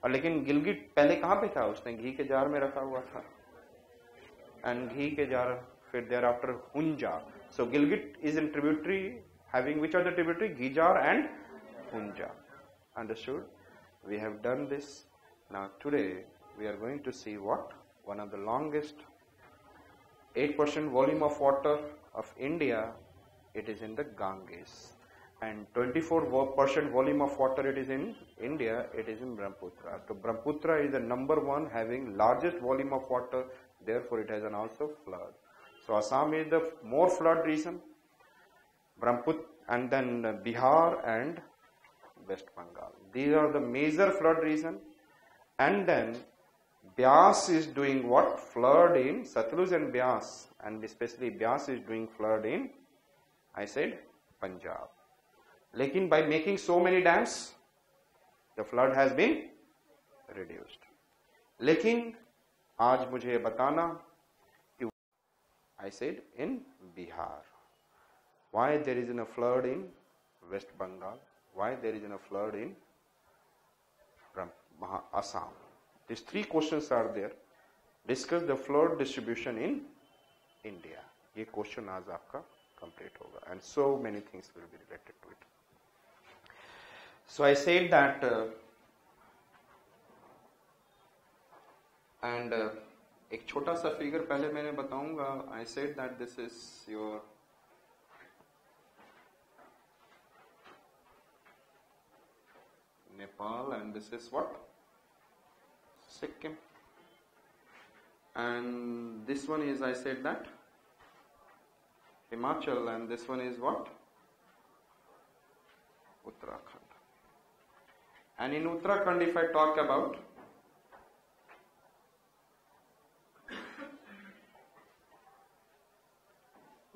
और लेकिन गिलगिट पहले कहाँ पे था, उसने घी के जार में रखा हुआ था, एंड घी के जार, फिर there after Hunza. So Gilgit is in tributary having which are the tributary, Gijar and Hunja. Understood? We have done this. Now today we are going to see what one of the longest 8% volume of water of India, it is in the Ganges, and 24% volume of water it is in India, it is in Brahmaputra. So Brahmaputra is the number one having largest volume of water, therefore it has an also flood. So Assam is the more flood region, Brahmaputra, and then Bihar and West Bengal. These are the major flood region. And then Byas is doing what? Flood in Satluj and Byas, and especially Byas is doing flood in, I said, Punjab. Lekin by making so many dams, the flood has been reduced. Lekin आज मुझे बताना, I said in Bihar. Why there is a flood in West Bengal? Why there is a flood in Assam? These three questions are there. Discuss the flood distribution in India. ये question आज आपका complete होगा, and so many things will be related to it. So I said that, and एक छोटा सा figure पहले मैंने बताऊंगा. I said that this is your Nepal, and this is what? Sikkim. And this one is, I said that, Himachal, and this one is what? Uttarakhand. And in Uttarakhand, if I talk about,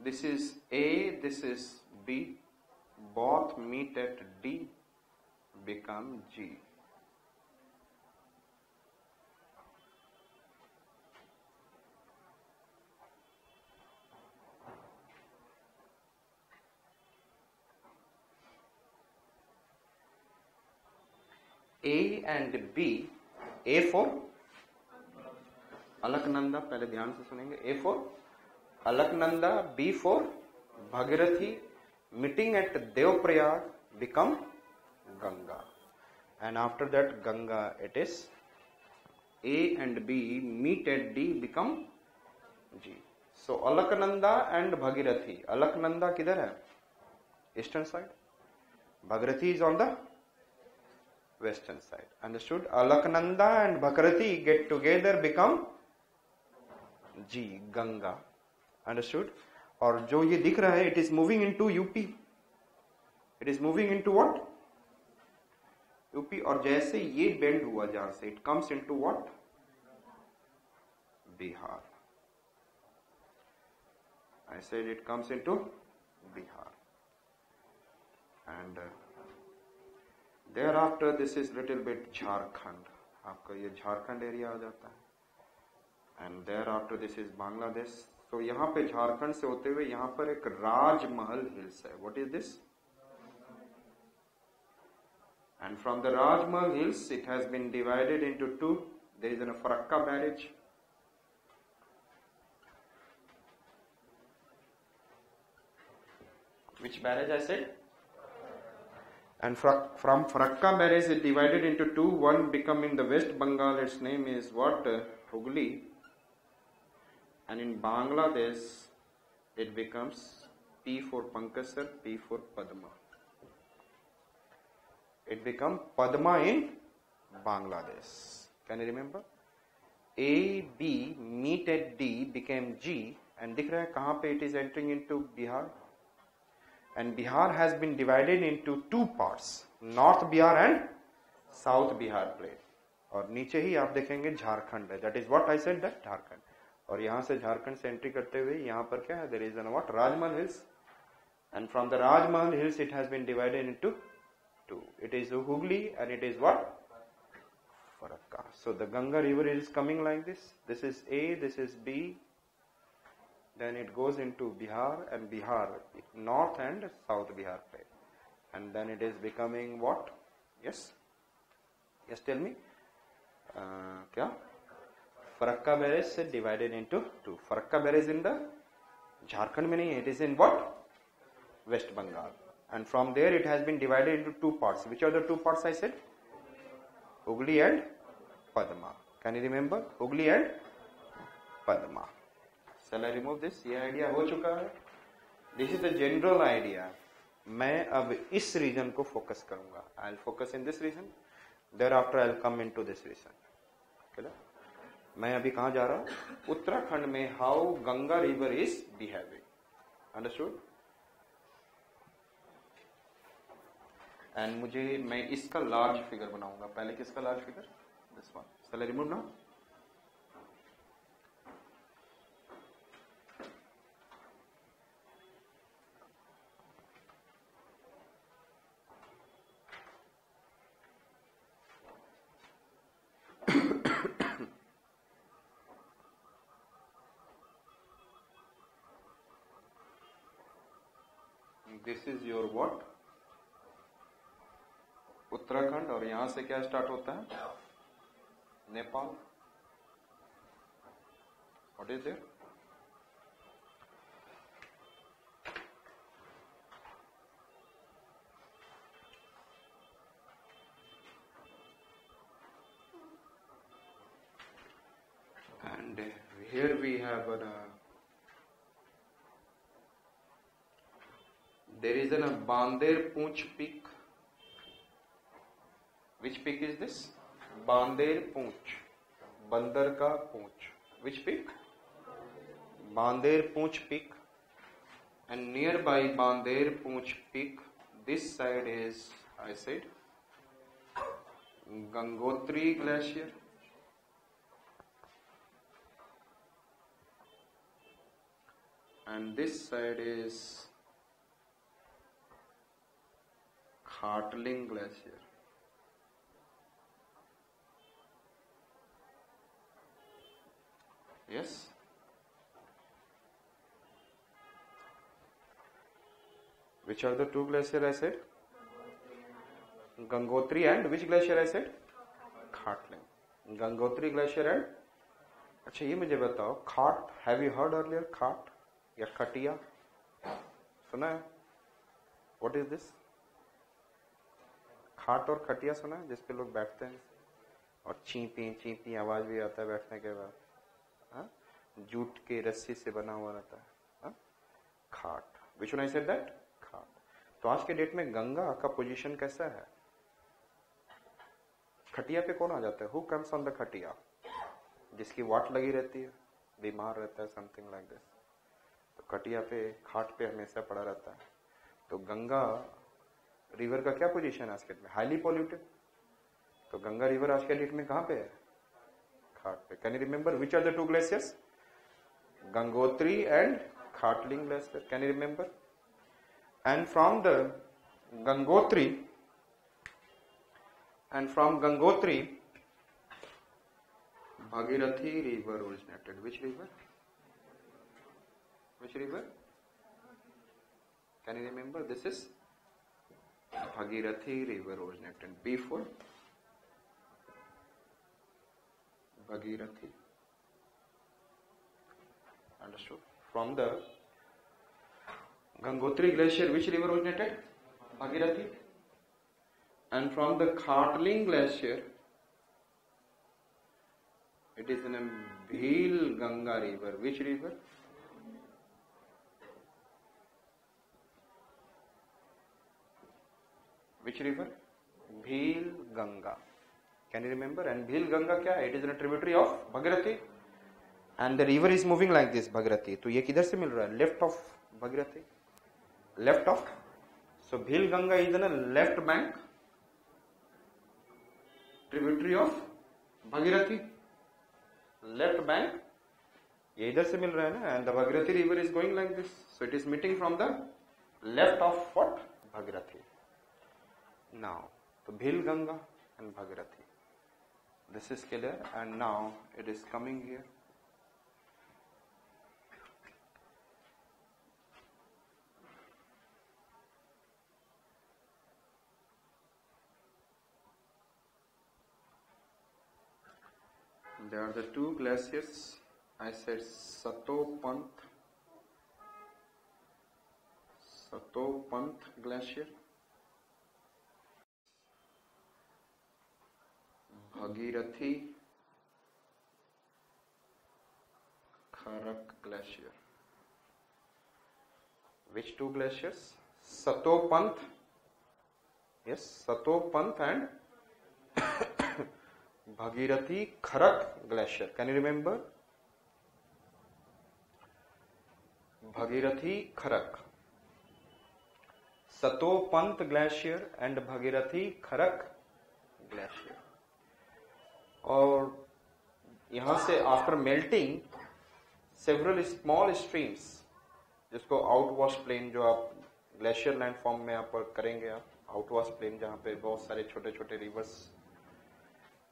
this is A, this is B, both meet at D, become G. A and B, A for Alaknanda, पहले ध्यान से सुनेंगे. A for Alaknanda, B for Bhagirathi, meeting at Deoprayag become Ganga, and after that Ganga, it is A and B meet at D become G. So Alaknanda and Bhagirathi. Alaknanda किधर है? Eastern side. Bhagirathi is on the western side. Understood? Alaknanda and Bhagirathi get together become G, Ganga. Understood? और जो ये दिख रहा है, it is moving into UP. It is moving into what? UP. और जैसे ये बेंड हुआ जहां से, it comes into what? Bihar. I said it comes into Bihar. And thereafter this is little bit Jharkhand. आपका ये झारखंड एरिया आ जाता है. And thereafter this is Bangladesh. तो यहाँ पे झारखंड से होते हुए यहाँ पर एक राजमहल हिल्स है. What is this? And from the Rajmahal hills it has been divided into two. There is a Farakka barrage. Which barrage I said? And from Farakka barrage it divided into two. One becoming the West Bengal, its name is what? Hooghly. And in Bangladesh it becomes P for Pankasar, P for Padma. It becomes Padma in Bangladesh. Can you remember? A, B meet at D became G, and दिख रहा है कहाँ पे it is entering into Bihar. And Bihar has been divided into two parts, North Bihar and South Bihar plate. और नीचे ही आप देखेंगे झारखंड है. That is what I said, that Jharkhand. और यहाँ से झारखंड से एंट्री करते हुए यहाँ पर क्या है? There is what? Rajmahal hills. And from the Rajmahal hills it has been divided into two. It is Hooghly and it is what? Farakka. So the Ganga river is coming like this. This is A, this is B. Then it goes into Bihar, and Bihar, North and South Bihar plate. And then it is becoming what? Yes? Yes, tell me. क्या, Farakka barrage से divided into two. Farakka barrage in the Jharkhand में नहीं है, it is in what, west Bengal. And from there it has been divided into two parts. Which are the two parts I said? Hooghly and Padma. Can you remember? Hooghly and Padma. Shall I remove this? ये idea हो चुका है. This is the general idea. मैं अब इस region को focus करूंगा. I'll focus in this region. Thereafter I'll come into this region. Clear? मैं अभी कहाँ जा रहा हूँ? उत्तराखंड में how Ganga river is behaving. Understood? And मैं इसका लार्ज फिगर बनाऊंगा. पहले किसका large figure? This one. Shall I remove now? This is your what, Uttarakhand. और यहां से क्या स्टार्ट होता है? Nepal. What is there? And here we have there is an Bander Poonch peak. Which peak is this? Bander Poonch, बंदर का पूंछ. Which peak? बांदेर Poonch peak. And nearby बांदेर Poonch peak, this side is, I said, Gangotri glacier. And this side is Khatling glacier. Yes. Which are the two glaciers I said? Gangotri and which glacier I said? Khatling. Gangotri glacier and, अच्छा ये मुझे बताओ, खाट, have you heard earlier खाट या खटिया? सुना है? What is this? खाट और खटिया सुना है, जिस पे लोग बैठते हैं और चींपी चींपी आवाज भी आता है बैठने के बाद. जूट के रस्सी से बना हुआ रहता है. खाट. विच वन आई सेड दैट? खाट. तो आज के डेट में गंगा का पोजीशन कैसा है? खटिया पे कौन आ जाता है? हु कम्स ऑन द खटिया? जिसकी वाट लगी रहती है, बीमार रहता है, समथिंग लाइक दिस. तो खटिया पे, खाट पे हमेशा पड़ा रहता है. तो गंगा रिवर का क्या पोजीशन है आज के डेट में? Highly polluted. तो गंगा रिवर आज के डेट में कहाँ पे है? खाट पे. Can you remember which are the two glaciers? Gangotri and Khatling glacier. Can you remember? And from Gangotri, Bhagirathi river originated. Which river? Which river? Can you remember? This is Bhagirathi river originated. B4. Bhagirathi. Understood? From the Gangotri glacier, which river originated? Bhagirathi. And from the Khatling glacier, it is in a Bhil Ganga river. Which river? Which river? Bhil Ganga. Can you remember? And Bhil Ganga क्या है? It is a tributary of Bhagirathi. And the river is moving like this, Bhagirathi. तो ये किधर से मिल रहा है? Left of Bhagirathi. Left of. So Bhil Ganga is in a left bank, tributary of Bhagirathi. Left bank. ये इधर से मिल रहा है ना? And the Bhagirathi river is going like this. So it is meeting from the left of what? Bhagirathi. Now, so Bhil Ganga and Bhagirathi. This is clear, and now it is coming here. There are the two glaciers. I said Satopant glacier, Bhagirathi Kharak glacier. Which two glaciers? Satopant, yes, Satopant and Bhagirathi Kharak glacier. Can you remember? Bhagirathi Kharak, Satopant glacier and Bhagirathi Kharak glacier. और यहाँ से after melting several small streams, जिसको आउटवाश plane, जो आप glacier land form में यहाँ पर करेंगे, आप आउटवाश प्लेन जहाँ पे बहुत सारे छोटे छोटे रिवर्स,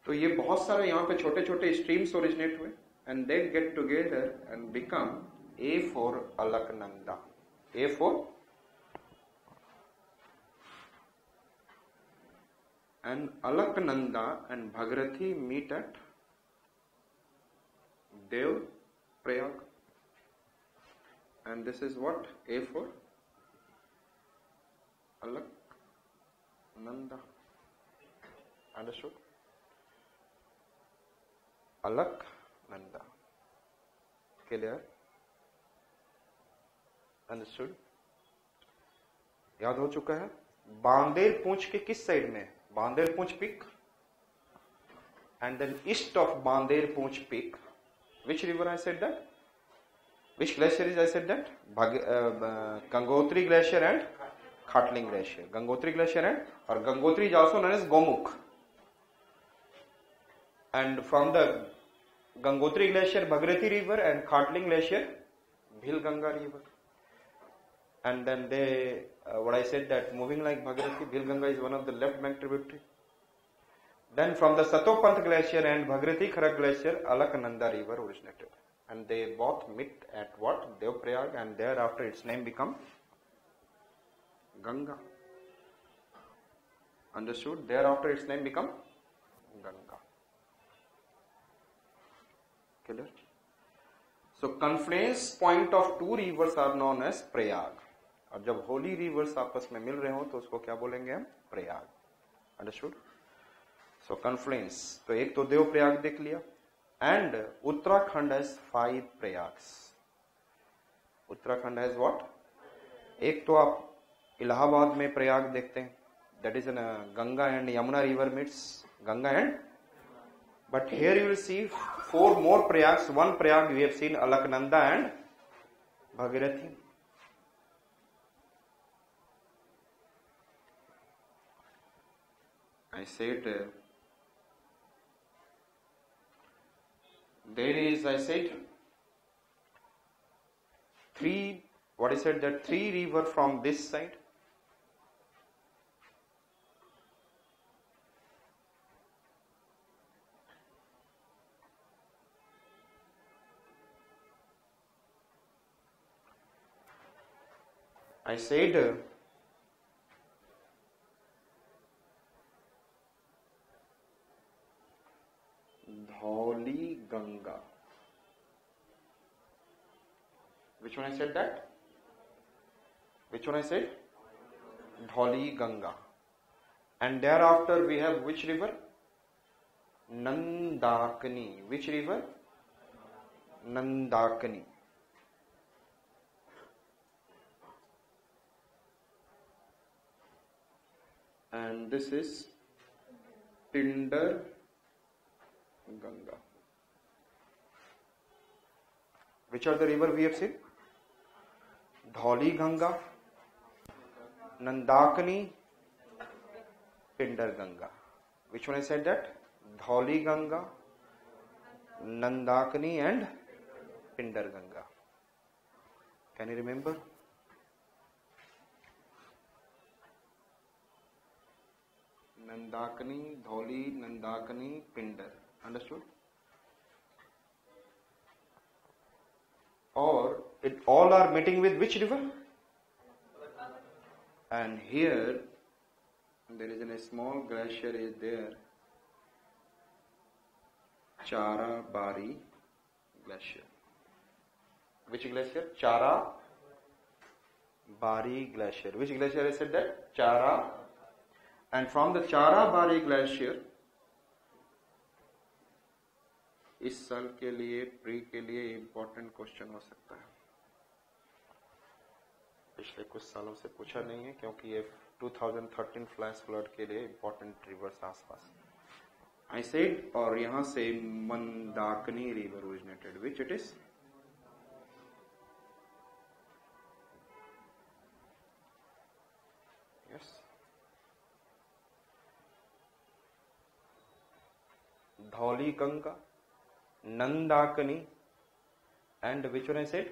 तो ये बहुत सारे यहाँ पे छोटे छोटे स्ट्रीम्स ओरिजिनेट हुए and they get together and become A for Alaknanda. A for and Alaknanda and Bhagirathi meet at Dev Prayag, and this is what? A for Alaknanda. Understood? Alaknanda. Clear? Understood? याद हो चुका है? बांदेर पूंछ के किस side में? Bandeir Poonch peak, and then east of Bandeir Poonch peak, which river I said that? Which glacier is I said that? Gangotri glacier and Khatling glacier. Gangotri glacier and, or Gangotri is also known as Gomukh. And from the Gangotri glacier, Bhagirathi river, and Khatling glacier, Bhilganga river. And then they, what I said, that moving like Bhagirathi, Bhilganga is one of the left bank tributary. Then from the Satopant glacier and Bhagirathi Kharak glacier, Alaknanda river originated. And they both meet at what? Dev Prayag, and thereafter its name become Ganga. Understood? Thereafter its name become Ganga. Clear? So confluence point of two rivers are known as Prayag. और जब Holi reverse आपस में मिल रहे हो तो उसको क्या बोलेंगे हम? प्रयाग. अंडरस्टूड? सो कन्फ्लुएंस, तो एक तो देव प्रयाग देख लिया, and Uttarakhand has 5 Prayags. Uttarakhand has what? एक तो आप इलाहाबाद में प्रयाग देखते हैं, that is an Ganga and Yamuna river meets Ganga and, but here you will see 4 more Prayags. one Prayag we have seen Alaknanda and Bhagirathi. I said there is, I said 3, what I said, that 3 river from this side. I said Dholi Ganga. Which one I said that? Which one I said? Dholi Ganga. And thereafter we have which river? Nandakani. Which river? Nandakani. And this is Pindar Ganga. Which are the river we have seen? Dholi Ganga, Nandakani, Pindar Ganga. Which one I said that? Dholi Ganga, Nandakani and Pindar Ganga. Can you remember? Nandakani, Dholi, Nandakani, Pindar. Understood? Or it all are meeting with which river? And here there is a small glacier is there, Charabari glacier. Which glacier? Charabari glacier. Which glacier I said that? Chara. And from the Charabari glacier, इस साल के लिए pre के लिए important question हो सकता है. पिछले कुछ सालों से पूछा नहीं है क्योंकि ये 2013 फ्लैश फ्लड के लिए इम्पोर्टेंट रिवर्स आसपास. I said, और यहां से Mandakini river originated. Which it is? Yes. Dhauli Ganga, Nandakini, and which one I said?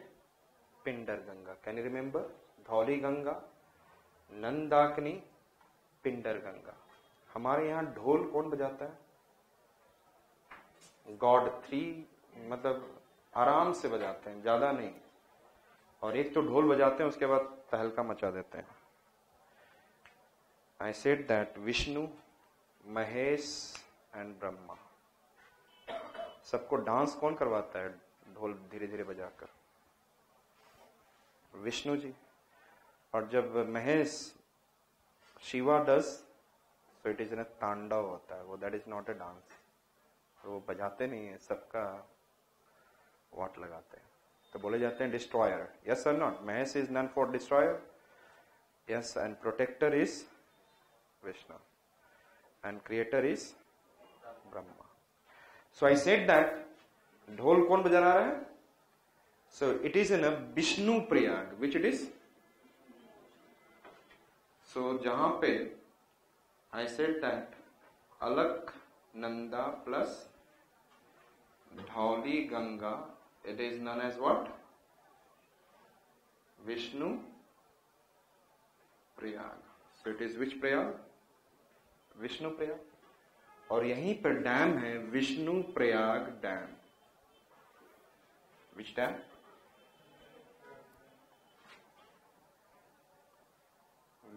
Pindar Ganga. Can you remember? Dhauli Ganga, Nandakini, Pindar Ganga. हमारे यहाँ ढोल कौन बजाता है? गॉड 3, मतलब आराम से बजाते हैं, ज्यादा नहीं. और एक तो ढोल बजाते हैं उसके बाद तहलका मचा देते हैं. I said that Vishnu, Mahesh and Brahma. सबको डांस कौन करवाता है ढोल धीरे धीरे बजाकर? विष्णु जी. और जब Mahesh Shiva does, so it is इन तांडव होता है वो. That is not a dance. वो बजाते नहीं है, सबका वाट लगाते हैं. तो बोले जाते हैं डिस्ट्रॉयर. यस और not? Mahesh is none for destroyer. Yes. And protector is Vishnu and creator is Brahma. So I said that ढोल कौन बजा रहा है? So it is in a Vishnu Prayag. Which it is? So जहां पे I said that Alaknanda plus Dhauli Ganga, it is known as what? Vishnu Prayag. So it is which Prayag? Vishnu Prayag. और यहीं पर dam है Vishnu Prayag dam. Which dam?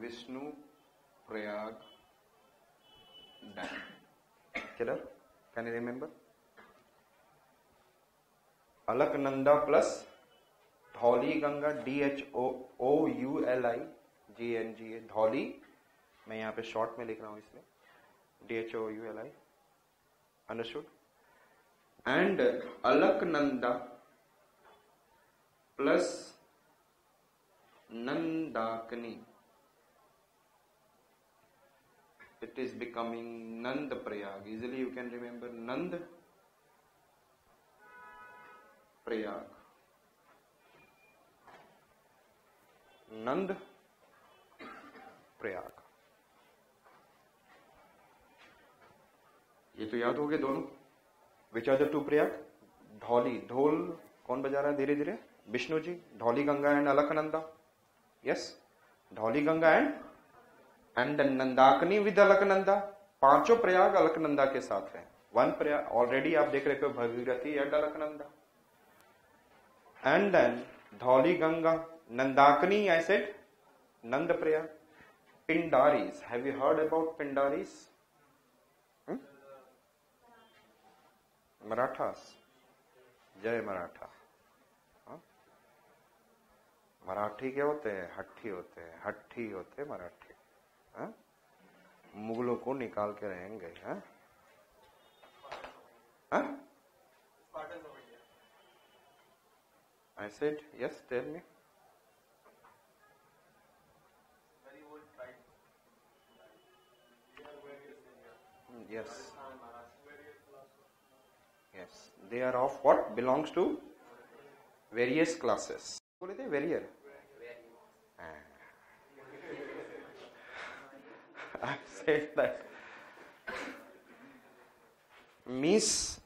Vishnu Prayag dam. किधर? Can you remember? Alaknanda plus Dhauli Ganga, DHOOULIGNGA. Dhauli मैं यहाँ पे short में लिख रहा हूं इसलिए. DHOULI. Understood? And Alaknanda plus Nandakini, it is becoming Nand Prayag. Easily you can remember Nand Prayag. Nand Prayag. ये तो याद हो गए दोनों. Which are the two Prayag? Dhauli. ढोल कौन बजा रहा है धीरे धीरे? Vishnu ji. Dhauli Ganga and Alaknanda. Yes. Dhauli Ganga and Nandakini with Alaknanda. पांचों प्रयाग अलकनंदा के साथ हैं. वन प्रयाग ऑलरेडी आप देख रहे हो, Bhagirathi and Alaknanda. And then Dhauli Ganga, Nandakini I said Nand Prayag. Pindaris. Have you heard about Pindaris? Marathas. जय मराठा. मराठी क्या होते हैं? हट्ठी होते हैं. हट्ठी होते मराठी. मुगलों को निकाल के रहेंगे. I said yes. Tell me. Yes. Yes, they are of what? Belongs to various classes. बोले थे barrier. I said that means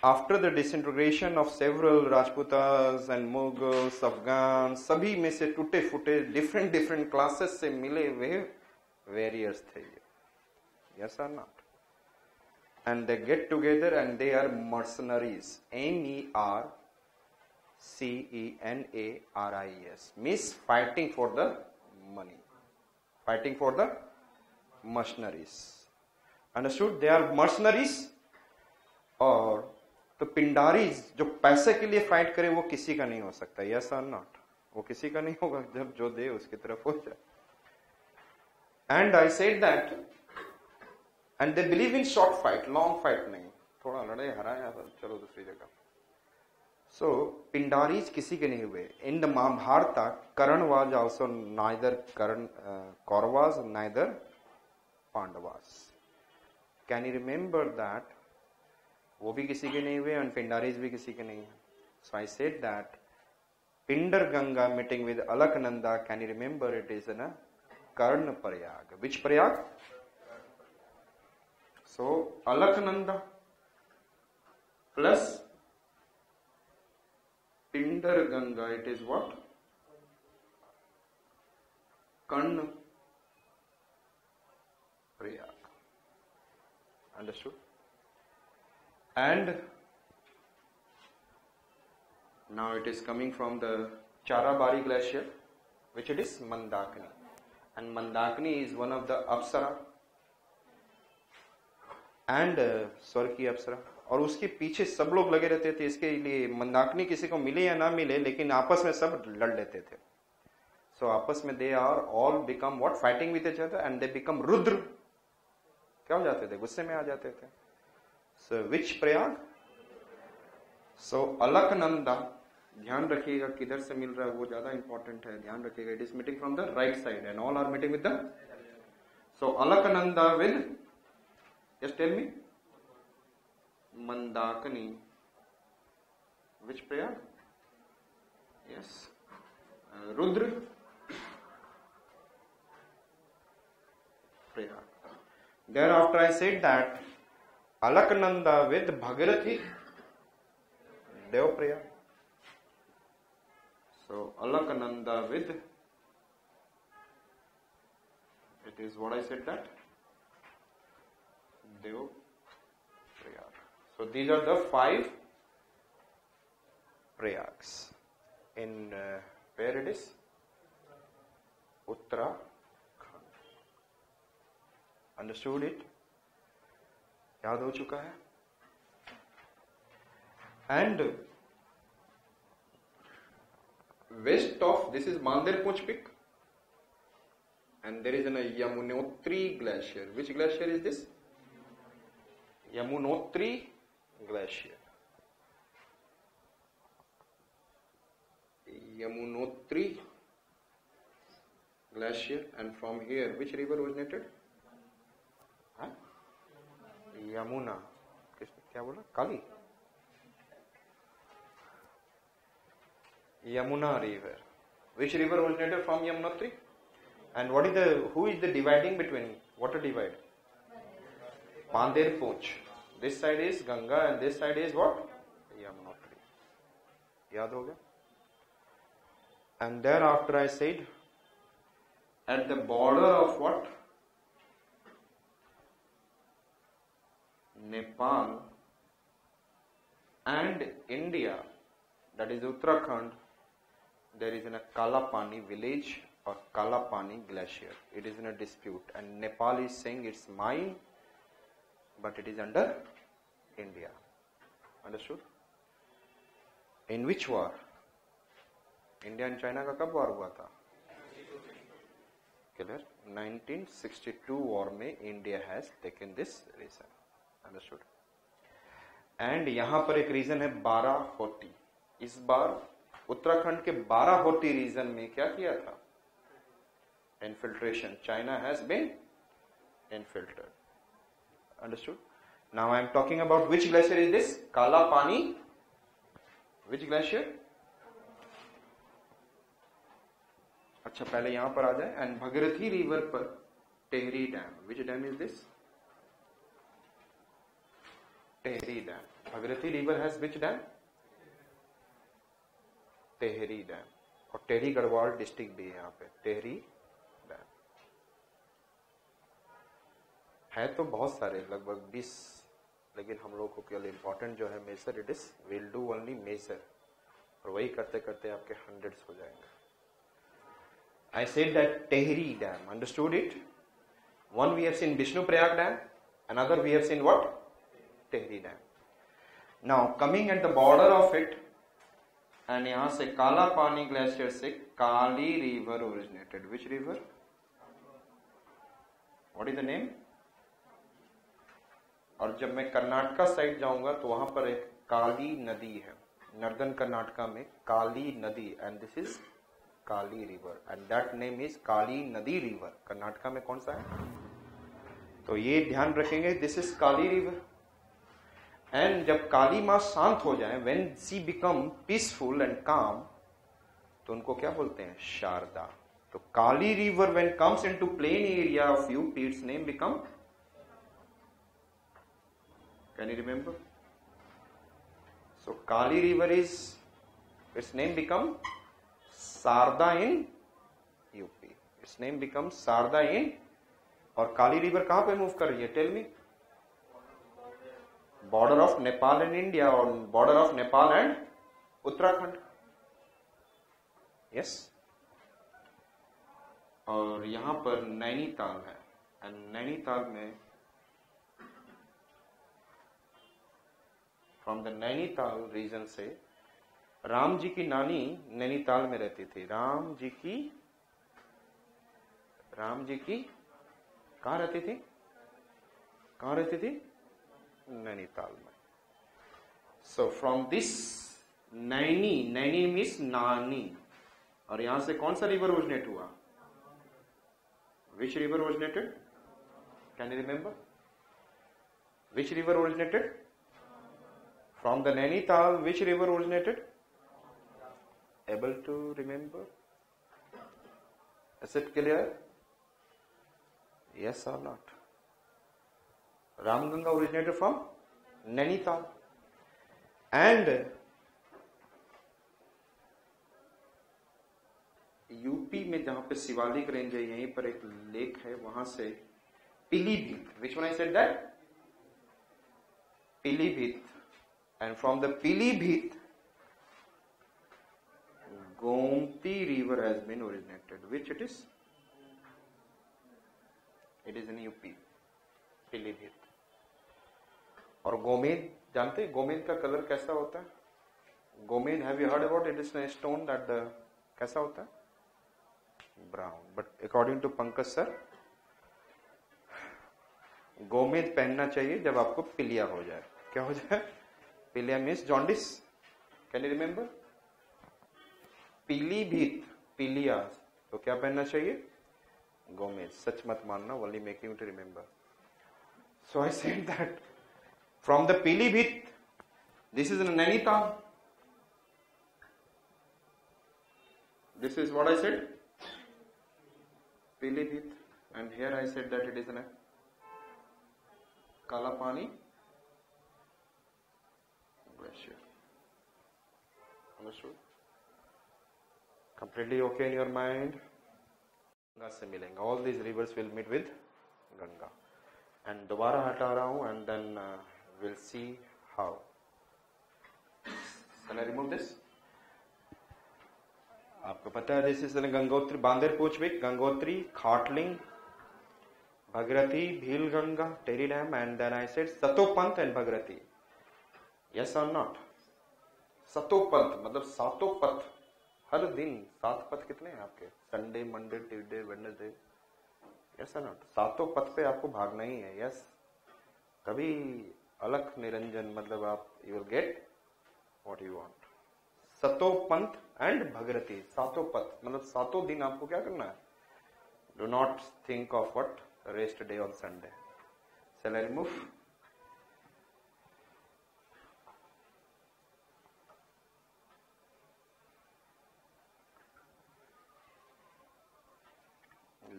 after the disintegration of several Rajputas and Mughals, Afghans, सभी में से टूटे फूटे different classes से मिले हुए warriors थे. Yes or not? And they get together and they are mercenaries. MERCENARIES means fighting for the money. Fighting for the mercenaries. Understood? They are mercenaries और तो पिंडारीज जो पैसे के लिए फाइट करे वो किसी का नहीं हो सकता, यस और नॉट, वो किसी का नहीं होगा जब जो दे उसकी तरफ हो जाए. And I said that and they believe in short fight, long fight नहीं, थोड़ा लड़े हराया चलो दूसरी जगह. सो पिंडारीज किसी के नहीं हुए. In the Mahabharata Karna was also neither Kauravas neither Pandavas. Can you remember that? वो भी किसी के नहीं हुए और पिंडारीज भी किसी के नहीं है. So I said that Pindar Ganga meeting with Alaknanda, can you remember it is in Karn Prayag. Which Prayag? So Alaknanda plus Pindar Ganga, it is what? Karna Prayag. Understood? And now it is coming from the Charabari glacier, which it is Mandakini. And Mandakini is one of the Apsara and स्वर्ग की अप्सरा. और उसके पीछे सब लोग लगे रहते थे इसके लिए. मंदाकिनी किसी को मिले या ना मिले लेकिन आपस में सब लड़ लेते थे. सो आपस में they are all become what? Fighting with each other and they become Rudra. क्या हो जाते थे? गुस्से में आ जाते थे. सो विच प्रयाग? सो अलकनंदा. ध्यान रखिएगा किधर से मिल रहा है वो ज्यादा इंपॉर्टेंट है, ध्यान रखिएगा. It is meeting from the right side and all are meeting with the. So Alaknanda with, just tell me, Mandakini. Which Prayag? Yes. Rudra Prayag. Thereafter I said that Alaknanda with Bhagirathi Dev Prayag. So Alaknanda with, it is what I said that Dev Prayag. So these are the 5 Prayags in where it is? Uttarakhand. Understood it? याद हो चुका है? And west of this is Mandir Puch peak, and there is a Yamunotri glacier. Which glacier is this? Yamunotri glacier. Yamunotri glacier. And from here which river originated? Yamuna. क्या बोला? काली. Yamuna river. Which river originated from Yamunotri? And what is the, who is the dividing between? Water divide? Mandir Pooch. This side is Ganga and this side is what? Yamunotri. याद हो गया? And thereafter I said, at the border of what? Nepal and India, that is Uttarakhand, there is a Kalapani village or Kalapani glacier. It is in a dispute and Nepal is saying it's mine, but it is under India. Understood? In which war? India and China का कब war हुआ था? Clear? 1962 war में India has taken this reason. Understood? And यहाँ पर एक reason है बाराहोटी. इस बार उत्तराखंड के बाराहोटी रीजन में क्या किया था? Infiltration. China has been infiltrated. Understood? Now I am talking about which glacier is this? Kalapani. Which glacier? अच्छा पहले यहाँ पर आ जाए. And Bhagirathi river पर Tehri dam. Which dam is this? Tehri dam. Bhagirathi river has which dam? Tehri dam. और Tehri Garhwal district भी है यहाँ पे. टेहरी डैम है तो बहुत सारे, लगभग 20, लेकिन हम लोग को केवल इम्पोर्टेंट जो है major, it is will do only major, और वही करते करते आपके हंड्रेड्स हो जाएंगे. I said that Tehri dam. Understood it? One we have seen Vishnu Prayag dam, another we have seen what? Tehri dam. Now coming at the border of it, and यहां से Kala Pani glacier से Kali river originated. Which river? What is the name? और जब मैं Karnataka side जाऊंगा तो वहां पर एक काली नदी है. नॉर्दर्न कर्नाटका में काली नदी, and this is Kali river, and that name is Kali nadi river. Karnataka में कौन सा है? तो ये ध्यान रखेंगे, this is Kali river. And जब काली मां शांत हो जाए, when she become peaceful and calm, तो उनको क्या बोलते हैं? शारदा. तो Kali river when comes into plain area of UP, its name become, can you remember? So Kali river is, its name become Sharda in UP. Its name become Sharda in. और Kali river कहां पे move कर रही है? Tell me. Border of Nepal and India, और border of Nepal and Uttarakhand. Yes. और यहां पर नैनीताल है, एंड नैनीताल में, फ्रॉम द नैनीताल रीजन से, राम जी की नानी नैनीताल में रहती थी. राम जी की कहां रहती थी? कहां रहती थी? नैनीताल में. So from this Naini, Naini means नानी, और यहां से कौन सा रिवर ओरिजिनेट हुआ? विच river originated? Can you remember? Which river originated? From the Nainital, which river originated? Able to remember? Is it clear? Yes or not? Ramganga originated from Nainital, and UP में जहां पे शिवालिक रेंज है, यहीं पर एक lake है, वहां से पीलीभीत. विच one I said that? Pilibhit. And from the Pilibhit, Gomti river has been originated. Which it is? It is in UP, Pilibhit. और गोमेद जानते हैं? गोमेद का कलर कैसा होता है? Gomed, have you heard about it? Is stone that कैसा होता है? Brown. But according to Pankaj sir, गोमेद पहनना चाहिए जब आपको पीलिया हो जाए. क्या हो जाए? Piliya means jaundice. Can you remember? Pilibhit, पीलिया, तो क्या पहनना चाहिए? गोमेद. सच मत मानना, only making you to remember. So I said that from the Pilibhit, this is in Nainital. This is what I said, Pilibhit, and here I said that it is in Kala Pani glacier. Understood? Completely okay in your mind? गंगा से मिलेंगे. All these rivers will meet with Ganga. And दोबारा हटा रहा हूं, and then we'll see how. Can I remove this? आपको पता है, this is गंगोत्री, बांदेर पूछविक, Gangotri, Khatling, Bhagirathi, Bhil Ganga, Tehri dam, and then I said Satopanth and Bhagirathi. Yes or not? Satopanth मतलब सातों पथ. हर दिन 7 पथ कितने हैं आपके? Sunday, Monday, Tuesday, Wednesday. Yes और नॉट? सातों पथ पे आपको भागना ही है. यस. कभी अलख निरंजन, मतलब आप you will get what you want. सतो पंथ एंड भगीरथी, सातों पथ मतलब सातों दिन आपको क्या करना है? Do not think of what rest day on Sunday. Shall I remove?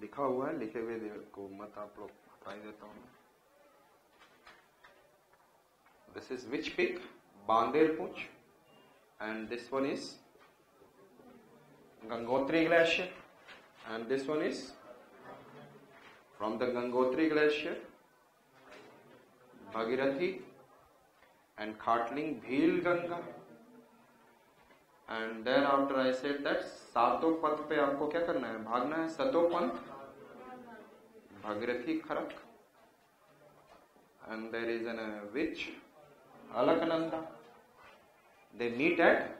लिखा हुआ है, लिखे हुए को मत आप लोग हटा ही देता हूं. This is which peak? Bander Poonch, and this one is Gangotri glacier, and this one is from the Gangotri glacier, Bhagirathi, and Khatling, Bhil Ganga. And then after I said that सातों पथ पे आपको क्या करना है? भागना है. Satopanth, Bhagirathi, Kharak, and there is an which Alaknanda. They meet at,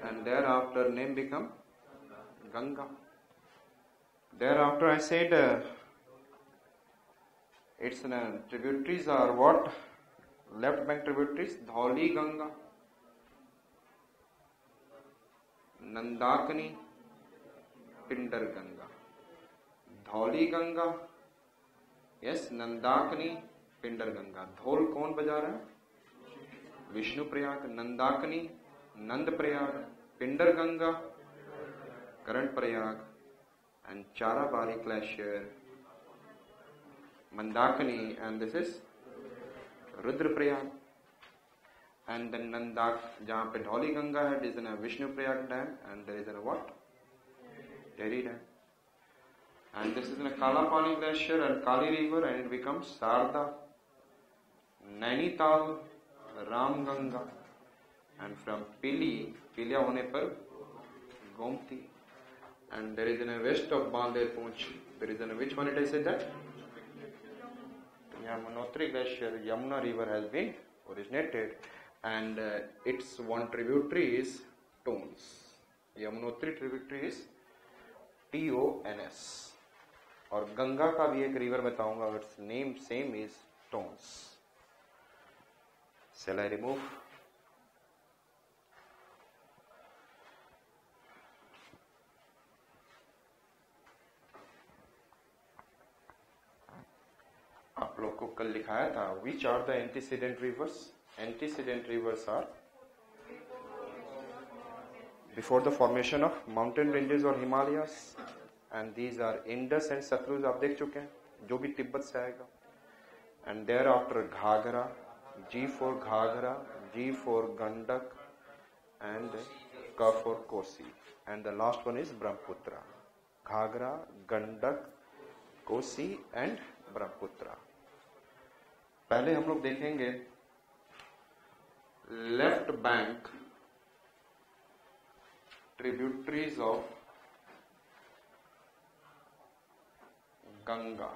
and thereafter name become Ganga. Thereafter I said its tributaries are what? Left bank tributaries, Dhauli Ganga, Nandakani, Pindar Ganga. Dhauli Ganga, yes, Nandakani, Pindar Ganga. Dhol कौन बजा रहा है? विष्णु प्रयाग. नंदाकनी, नंद प्रयाग. पिंडर गंगा, करण Prayag. And Charabari glacier, Mandakini, and this is Rudraprayag. And then Nandak, जहाँ पे Dhauli Ganga है, is in a Vishnu Prayag dam, and there is a what? Tehri dam. And this is in a Kalapani glacier and Kali river, and it becomes Sarda, Nainital, Ram Ganga, and from Pili होने पर Gomti. And there is in a west of Bandeir Poonch, there is in a, which one it I said that? Yamunotri glacier, Yamuna river has been originated, and its one tributary is Tons. Yamunotri tributary is Tons. और गंगा का भी एक river बताऊंगा, its name same is Tons. Shall I remove? आप लोग को कल लिखाया था, which are the antecedent rivers? Antecedent rivers are before the formation of mountain ranges or Himalayas, and these are Indus and Satluj. आप देख चुके हैं, जो भी तिब्बत से आएगा. And thereafter Ghagra, G for Ghagra, G for Gandak, and K for Kosi, and the last one is Brahmaputra. Ghagra, Gandak, Kosi and Brahmaputra. पहले हम लोग देखेंगे left bank tributaries of Ganga.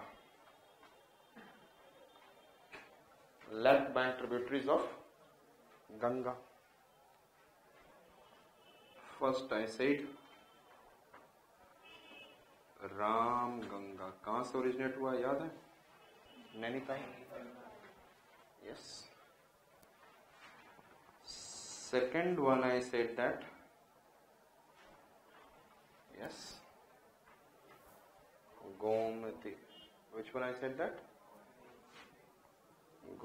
Left bank tributaries of Ganga. First I said Ram Ganga. कहां से originate हुआ याद है? Nainital. Yes. Second one I said that, yes, Gomti. Which one I said that?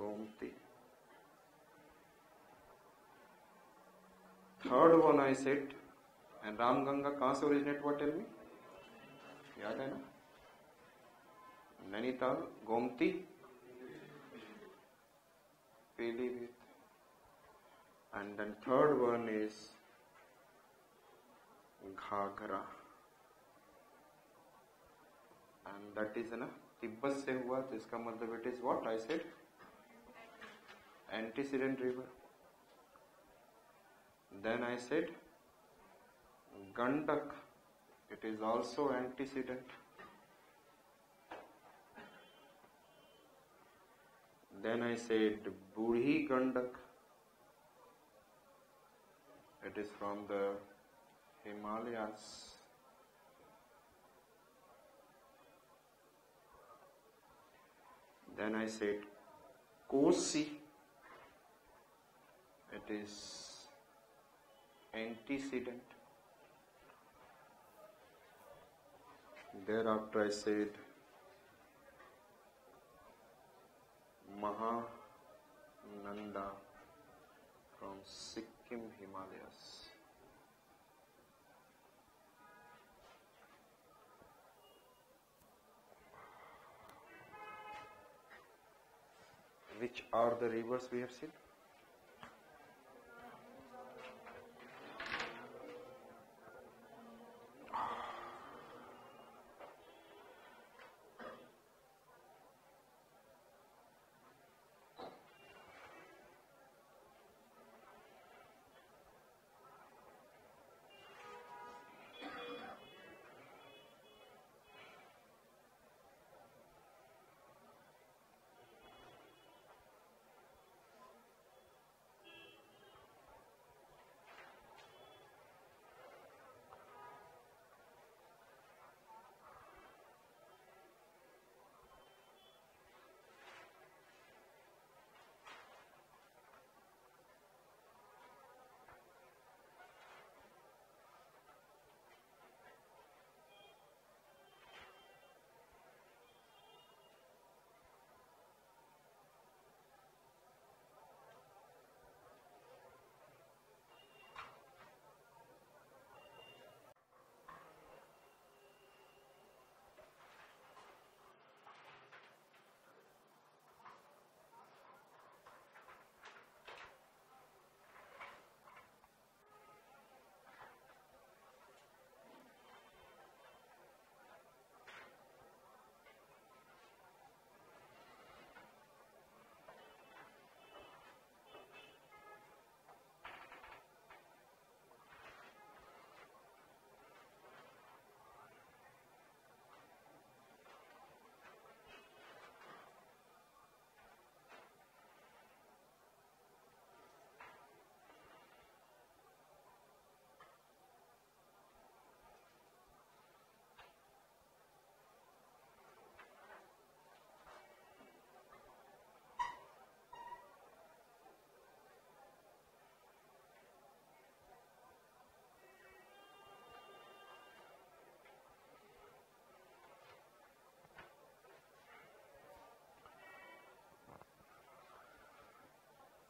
Gomti. Third one I said, and Ram Ganga कहाँ से originate हुआ? Tell me. याद है ना? Nainital, Gomti, Pilibhit. And then third one is Ghagra, and that is ना तिब्बत से हुआ, तो इसका मतलब it is what I said, antecedent river. Then I said Gandak, it is also antecedent. Then I said Budhi Gandak, it is from the Himalayas. Then I said Kosi, it is antecedent. Thereafter I said Mahananda from Sikkim Himalayas. Which are the rivers we have seen?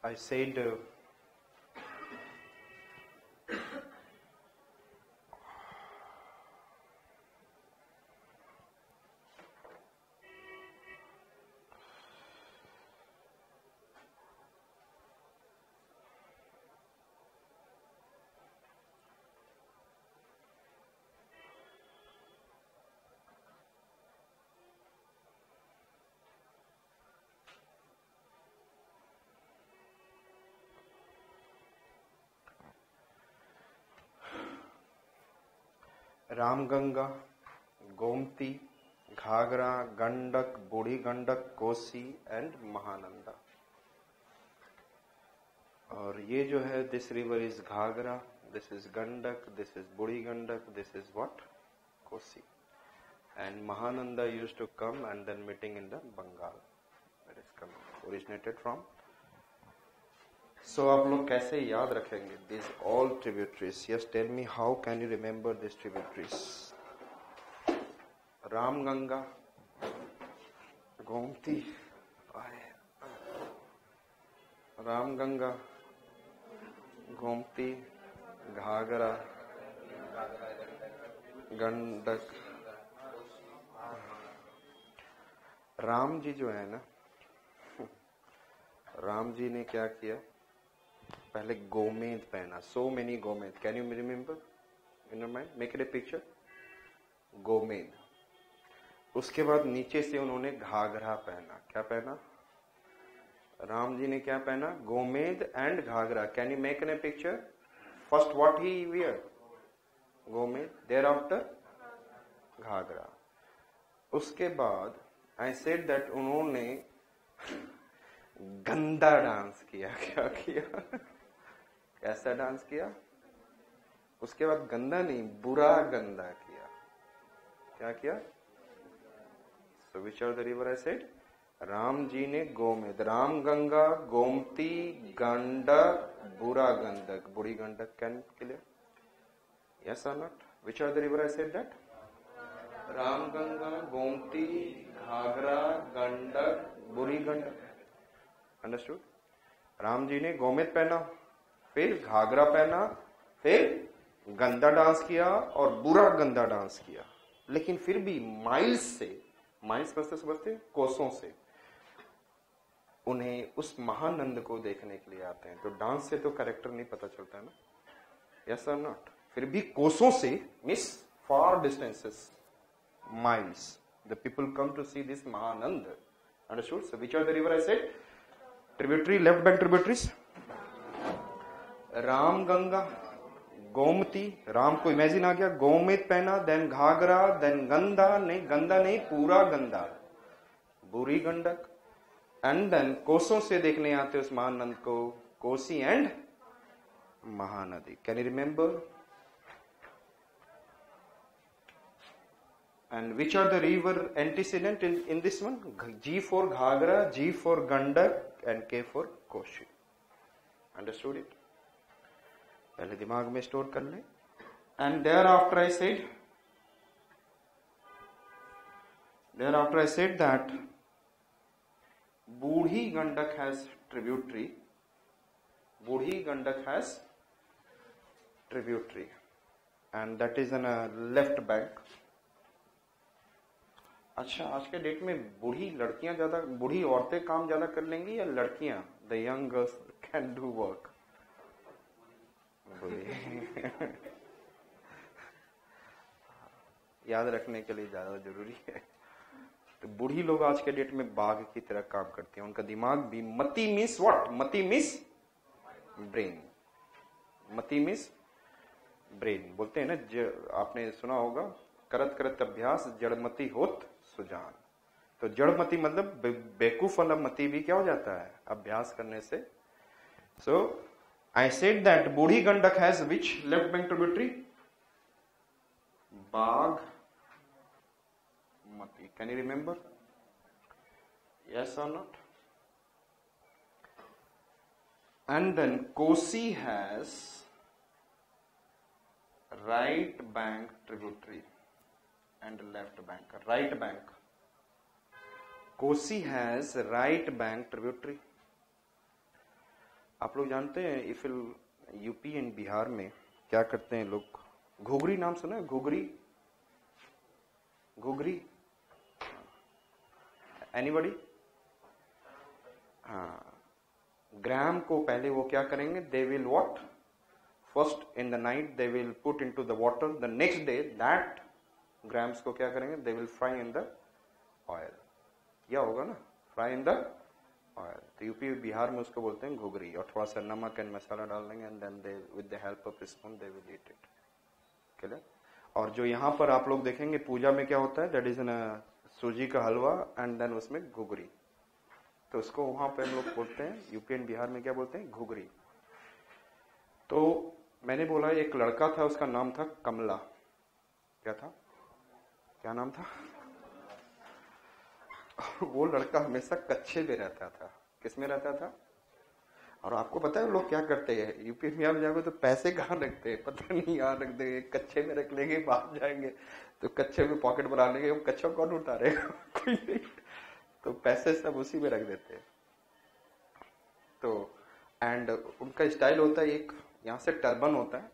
I said Ramganga, Gomti, Ghaghara, Gandak, Burhi Gandak, Kosi and Mahananda. और ये जो है this river is Ghaghara, this is Gandak, this is Budhi Gandak, this is what Kosi and Mahananda used to come and then meeting in the Bengal, that is coming originated from. So आप लोग कैसे याद रखेंगे this all tributaries? Yes, tell me how can you remember this tributaries? Ramganga, Gomti, Ramganga, Gomti, Ghaghara, Gandak. Ram ji जो है ना, राम जी ने क्या किया? पहले गोमेद पहना, so many gomed. Can you remember in your mind? Make it a picture. Gomed. उसके बाद नीचे से उन्होंने घाघरा पहना। क्या पहना? राम जी ने क्या पहना? गोमेद and Ghaghara. Can you make an a picture? First what he wear? गोमेद, देयर आफ्टर घाघरा। उसके बाद आई सेड दैट उन्होंने गंदा डांस किया। क्या किया? कैसा डांस किया? उसके बाद गंदा नहीं, बुरा गंदा किया। क्या किया? So which are the river I said? Ram ji ने गोमेद, राम गंगा, गोमती, गंडक, बुरा गंडक, बुरी गंडक। Can clear? यस और not? Which are the river I said that? Ramganga, Gomti, Ghaghara, Gandak, बुरी गंडक। अंडरस्टूड? राम जी ने गोमेद पहना, फिर घाघरा पहना, फिर गंदा डांस किया और बुरा गंदा डांस किया। लेकिन फिर भी माइल्स से, माइल्स समझते कोसों से उन्हें उस महानंद को देखने के लिए आते हैं। तो डांस से तो कैरेक्टर नहीं पता चलता है ना? यस और नॉट? फिर भी कोसों से, miss far distances, miles, the people come to see this Mahanand. Understood? So which are the river I said? Tributary, left bank tributaries. Ram Ganga, Gomti, Ram को इमेजिन आ गया, गोमेद पहना, देन घाघरा, देन गंदा नहीं, पूरा गंदा, बुरी गंडक, एंड देन कोसों से देखने आते उस महानंद को, Kosi and Mahanadi. Can you remember? And which are the river antecedent in this one? G for Ghagra, G for Gandak, and K for Koshi. Understood it? पहले दिमाग में स्टोर कर ले। And thereafter I said that Budhi Gandak has tributary. Budhi Gandak has tributary, and that is on a left bank. अच्छा, आज के date में बूढ़ी लड़कियां ज्यादा, बूढ़ी औरतें काम ज्यादा कर लेंगी या लड़कियां? The young girls can do work. याद रखने के लिए ज्यादा जरूरी है। तो बूढ़ी लोग आज के डेट में बाघ की तरह काम करती हैं। उनका दिमाग भी, मती मिस व्हाट? मती मिस ब्रेन। मती मिस ब्रेन बोलते हैं ना, आपने सुना होगा, करत करत अभ्यास जड़मती होत सुजान। तो जड़मती मतलब बेवकूफ वाला मती भी क्या हो जाता है अभ्यास करने से। सो I said that Burhi Gandak has which left bank tributary? Baghmati. Can you remember? Yes और not? And then Kosi has right bank tributary and left bank. Right bank. Kosi has right bank tributary. आप लोग जानते हैं इफिल यूपी एंड बिहार में क्या करते हैं लोग? घुघरी नाम सुना है? घुघरी, घुघरी, एनीबॉडी? हाँ, ग्राम को पहले वो क्या करेंगे? They will what? First in the night they will put into the water, the next day that grams को क्या करेंगे? They will fry in the oil. या होगा ना, फ्राई इन द ऑयल। तो यूपी बिहार में उसको बोलते हैं घुघरी, और थोड़ा सा नमक एंड मसाला डाल देंगे and then they with the help of spoon they will eat it. Clear? और जो यहाँ पर आप लोग देखेंगे पूजा में क्या होता है, दैट इज न सूजी का हलवा एंड देन उसमें घुघरी, तो उसको वहां पे हम लोग बोलते हैं यूपी एंड बिहार में क्या बोलते हैं? घुघरी। तो मैंने बोला एक लड़का था, उसका नाम था कमला। क्या था? क्या नाम था? वो लड़का हमेशा कच्चे में रहता था। किस में रहता था? और आपको पता है लोग क्या करते हैं यूपी में, आप जाओगे तो पैसे कहाँ रखते हैं? पता नहीं, यहाँ रख देंगे, कच्चे में रख लेंगे, बाहर जाएंगे तो कच्चे में पॉकेट बना लेंगे। वो कच्चा कौन उतारेगा? कोई नहीं, तो पैसे सब उसी में रख देते हैं। तो एंड उनका स्टाइल होता है, एक यहाँ से टर्बन होता है,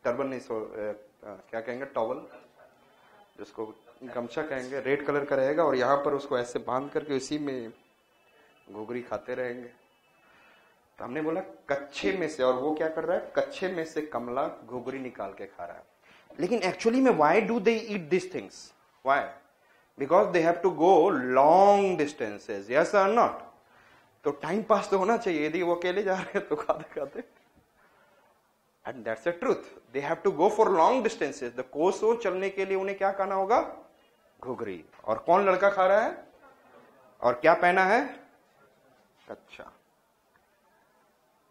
टर्बन नहीं क्या कहेंगे, टॉवल, जिसको गमछा कहेंगे, रेड कलर का रहेगा, और यहाँ पर उसको ऐसे बांध करके उसी में घुघरी खाते रहेंगे। तो हमने बोला कच्चे में से, और वो क्या कर रहा है? कच्चे में से कमला घुघरी निकाल के खा रहा है। लेकिन एक्चुअली में why do they eat this things? Why? Because they have to go long distances, yes और नॉट? तो टाइम पास तो होना चाहिए, यदि वो अकेले जा रहे हैं तो खाते खाते, and that's the truth, they have to go for long distances. The कोसों चलने के लिए उन्हें क्या खाना होगा? घुघरी। और कौन लड़का खा रहा है? और क्या पहना है? कच्चा,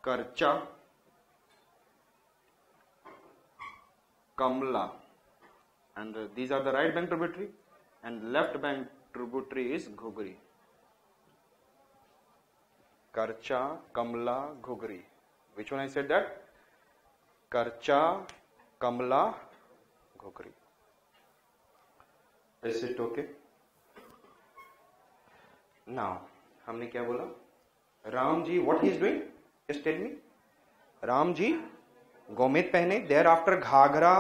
करचा, Kamla, and these are the right bank tributary, and left bank tributary is Ghugri. Karcha, Kamla, Ghugri. Which one I said that? Karcha, Kamla, Ghugri. Is it okay? Now, हमने क्या बोला? Ram ji, what he is doing? Just tell me. Ram ji Gomti पहने, there after Ghaghara,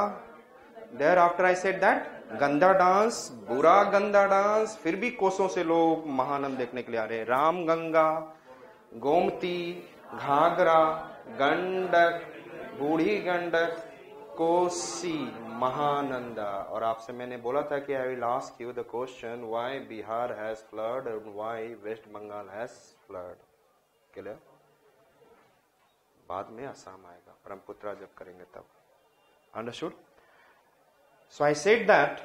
there after I said that गंदा dance, बुरा गंदा dance, फिर भी कोसों से लोग महानंद देखने के लिए आ रहे हैं। राम गंगा, गोमती, घाघरा, गंडक, बूढ़ी गंडक, कोसी, महानंदा। और आपसे मैंने बोला था कि I will ask you the question, why Bihar has flood and why West Bengal has flood. Clear? बाद में असम आएगा, ब्रह्मपुत्रा जब करेंगे तब। Understood? So I said that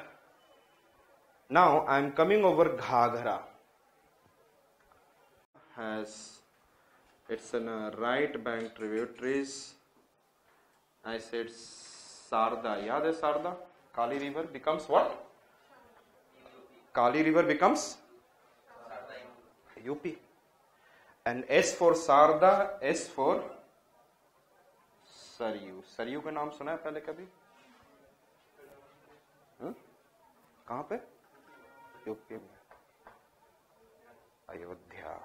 now I am coming over Ghaghara, has its an right bank tributaries. I said Sharda, याद है Sharda? Kali river becomes what? Kali river becomes UP, and S for Sharda, S for Saryu. Saryu का नाम सुना है पहले कभी? कहां पे? यूपी में, अयोध्या,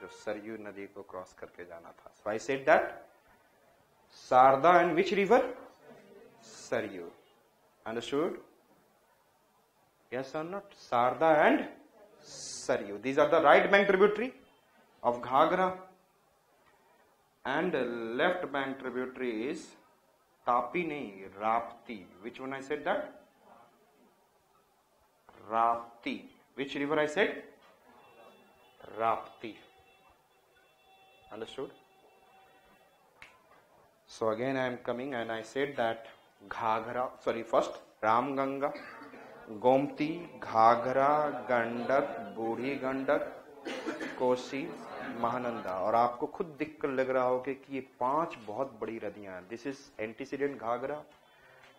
जो सरयू नदी को क्रॉस करके जाना था। So I said that Sharda and which river? Saryu. Understood? Yes और not? Sharda and Saryu, these are the right bank tributary of Ghagra, and left bank tributary is Tapi nahi, Rapti. Which one I said that? Rapti. Which river I said? Rapti. Understood? So again I am coming and I said that Ghaghara, sorry, first Ramganga, Gomti, Ghaghara, Gandak, बूढ़ी गंडक, कोसी, महानंदा। और आपको खुद दिक्कत लग रहा हो कि ये 5 बहुत बड़ी नदियां हैं। This is antecedent Ghaghara,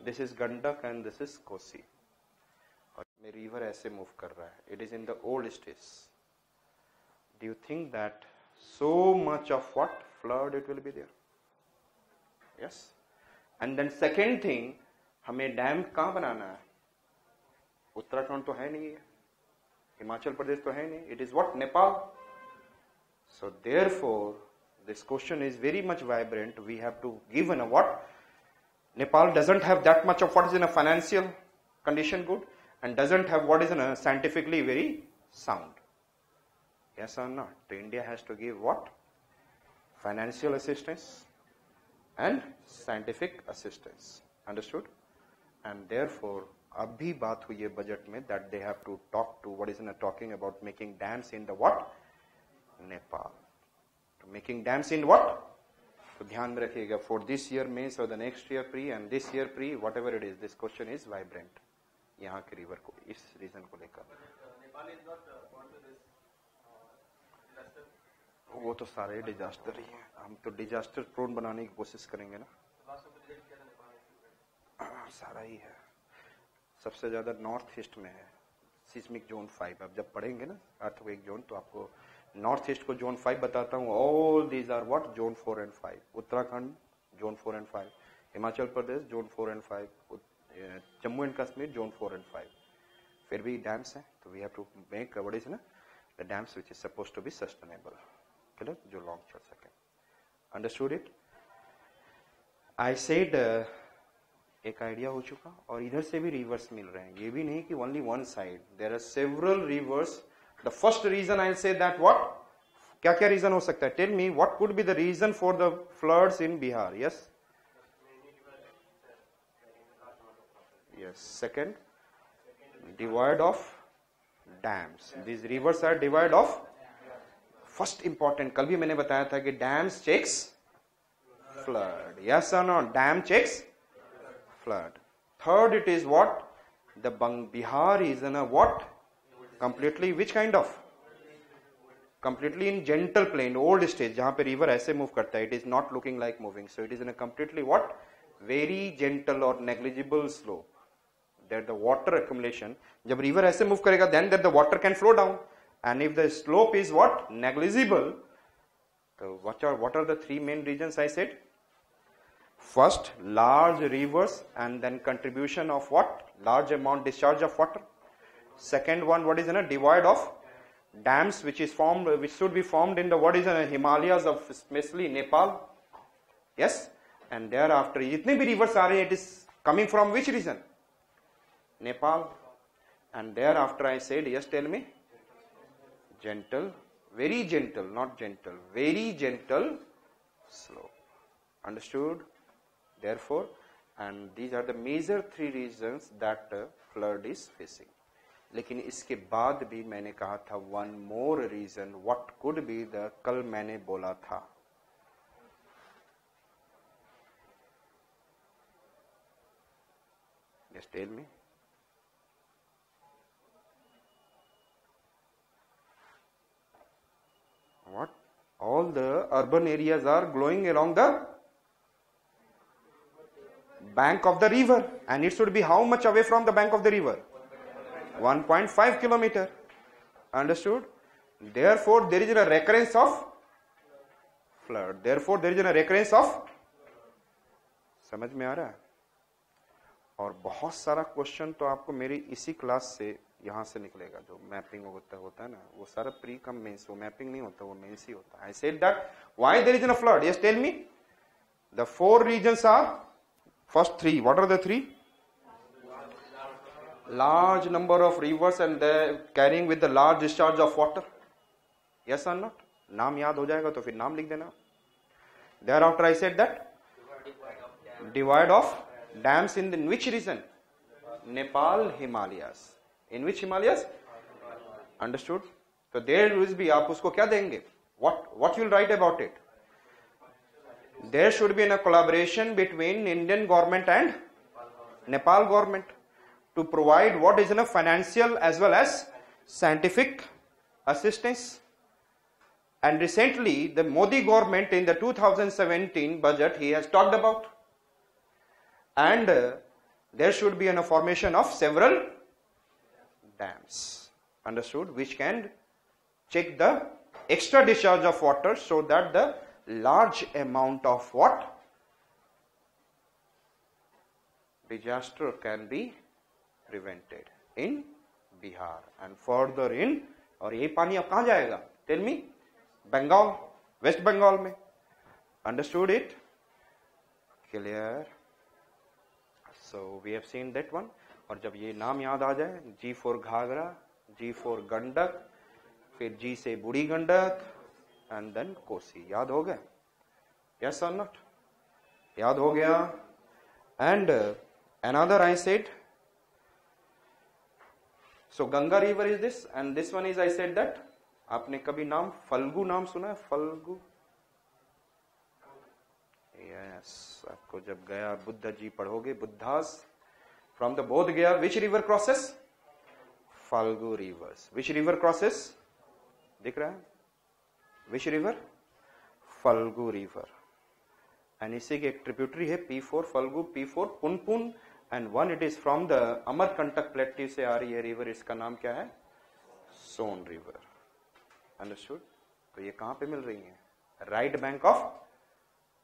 this is Gandak and this is Kosi. और में रिवर ऐसे मूव कर रहा है, it is in the old stage. Do you think that so much of what flood it will be there? Yes. And then second thing, हमें dam कहां बनाना है? उत्तराखंड तो है नहीं है, हिमाचल प्रदेश तो है नहीं, it is what? Nepal. So therefore This question is very much vibrant. We have to give in a what? Nepal doesn't have that much of what is in a financial condition good and doesn't have what is in a scientifically very sound. Yes or not? So India has to give what? Financial assistance and scientific assistance. Understood? And therefore, अब भी बात हुई है budget में that they have to talk to what is in a talking about making dams in the what? Nepal. To making dams in what? तो ध्यान में रखिएगा for this year means or the next year pre and this year pre whatever it is this question is vibrant यहाँ के river को इस reason को लेकर वो तो सारे डिजास्टर ही हैं हम तो डिजास्टर प्रोन बनाने की कोशिश करेंगे ना सारा ही है सबसे ज्यादा नॉर्थ ईस्ट में है सिस्मिक जोन 5 आप जब पढ़ेंगे ना अर्थक्वेक जोन तो आपको नॉर्थ ईस्ट को जोन 5 बताता हूँ all these are what zone 4 and 5 Uttarakhand zone 4 and 5 Himachal Pradesh zone 4 and 5 Jammu and Kashmir zone 4 and 5 फिर भी डैम्स हैं तो we have to make what is ना the dams which is supposed to be sustainable clear जो long चल सके अंडरस्टूड इट आई सेड एक idea हो चुका और इधर से भी रिवर्स मिल रहे हैं ये भी नहीं कि only one side there are several rivers The first reason I'll say that what? क्या क्या reason हो सकता है? Tell me what could be the reason for the floods in Bihar? Yes? Yes. Second, devoid of dams. These rivers are devoid of. First important, कल भी मैंने बताया था कि dams checks flood. Yes or no? Dam checks flood. Third, it is what? The Bihar is in a what? Completely which kind of? Completely in gentle plain, old stage, जहाँ पे river ऐसे move करता है, it is not looking like moving. So it is in a completely what? Very gentle or negligible slope. That the water accumulation, जब river ऐसे move करेगा, then that the water can flow down. And if the slope is what? Negligible. So what are the three main reasons I said? First, large rivers and then contribution of what? Large amount discharge of water. Second one, what is in a devoid of dams which is formed, which should be formed in the what is in the Himalayas of especially Nepal. Yes, and thereafter, जितने भी rivers आ रहे हैं, it is coming from which region? Nepal. And thereafter, I said, yes, tell me. Gentle, very gentle, not gentle, very gentle slope. Understood? Therefore, and these are the major three reasons that flood is facing. लेकिन इसके बाद भी मैंने कहा था one more reason what could be the कल मैंने बोला था just tell me what all the urban areas are glowing along the bank of the river and it should be how much away from the bank of the river 1.5 kilometer. Understood? Therefore, there is a recurrence of flood. Therefore, there is a recurrence of. समझ में आ रहा है? और बहुत सारा question तो आपको मेरी इसी क्लास से यहाँ से निकलेगा जो मैपिंग होता है ना वो सारा प्री कम मेंस वो मैपिंग नहीं होता वो मेंस ही होता है. I said that why there is a flood? Yes, tell me. The four regions are first three. What are the three? Large number of rivers and they carrying with the large discharge of water. Yes or not? नाम याद हो जाएगा तो फिर नाम लिख देना. Thereafter I said that devoid of dams in which region? Nepal Himalayas. In which Himalayas? Understood? So there will be आप उसको क्या देंगे? What you will write about it? There should be a collaboration between Indian government and Nepal government to provide what is enough financial as well as scientific assistance. And recently, the Modi government in the 2017 budget, he has talked about. And there should be a formation of several dams, understood, which can check the extra discharge of water so that the large amount of what? Disaster can be prevented in Bihar and further in. और ये पानी अब कहाँ जाएगा? Tell me. Bengal, west Bengal में Understood it? Clear? So we have seen that one. और जब ये नाम याद आ जाए, G for Ghaghara, G for Gandak, फिर G से बूढ़ी गंडक, and then कोसी. याद हो गया? Yes or not? याद हो गया? And another I said, so Ganga river is this, and this one is I said that. आपने कभी नाम फल्गु नाम सुना है? फल्गु? Yes, आपको जब गया बुद्ध जी पढ़ोगे, Buddhas from the Bodh Gaya, which river crosses? Falgu rivers. Which river crosses? दिख रहा है? Which river? Falgu river. And इसी के एक tributary है P4 Falgu, P4 Punpun, and one it is from the Amarkantak plateau से आ रही है river. इसका नाम क्या है? Son river. Understood? तो ये कहाँ पे मिल रही है? Right bank of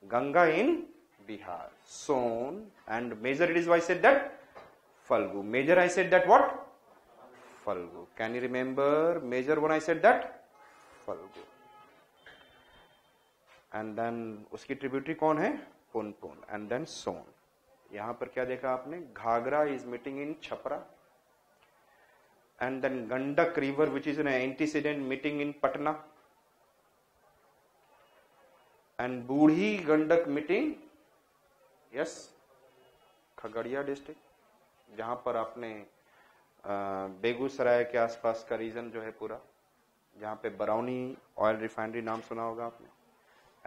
Ganga in Bihar. Son, and major it is why I said that Falgu. Major I said that what? Falgu. Can you remember major one I said that? Falgu. And then उसकी tributary कौन है? Punpun. And then Son. यहाँ पर क्या देखा आपने? Ghaghara is meeting in Chhapra. And then Gandak river which is an antecedent meeting in Patna. And Burhi Gandak meeting, yes, Khagaria district, जहां पर आपने बेगूसराय के आसपास का रीजन जो है पूरा, जहां पे बरौनी ऑयल रिफाइनरी नाम सुना होगा आपने.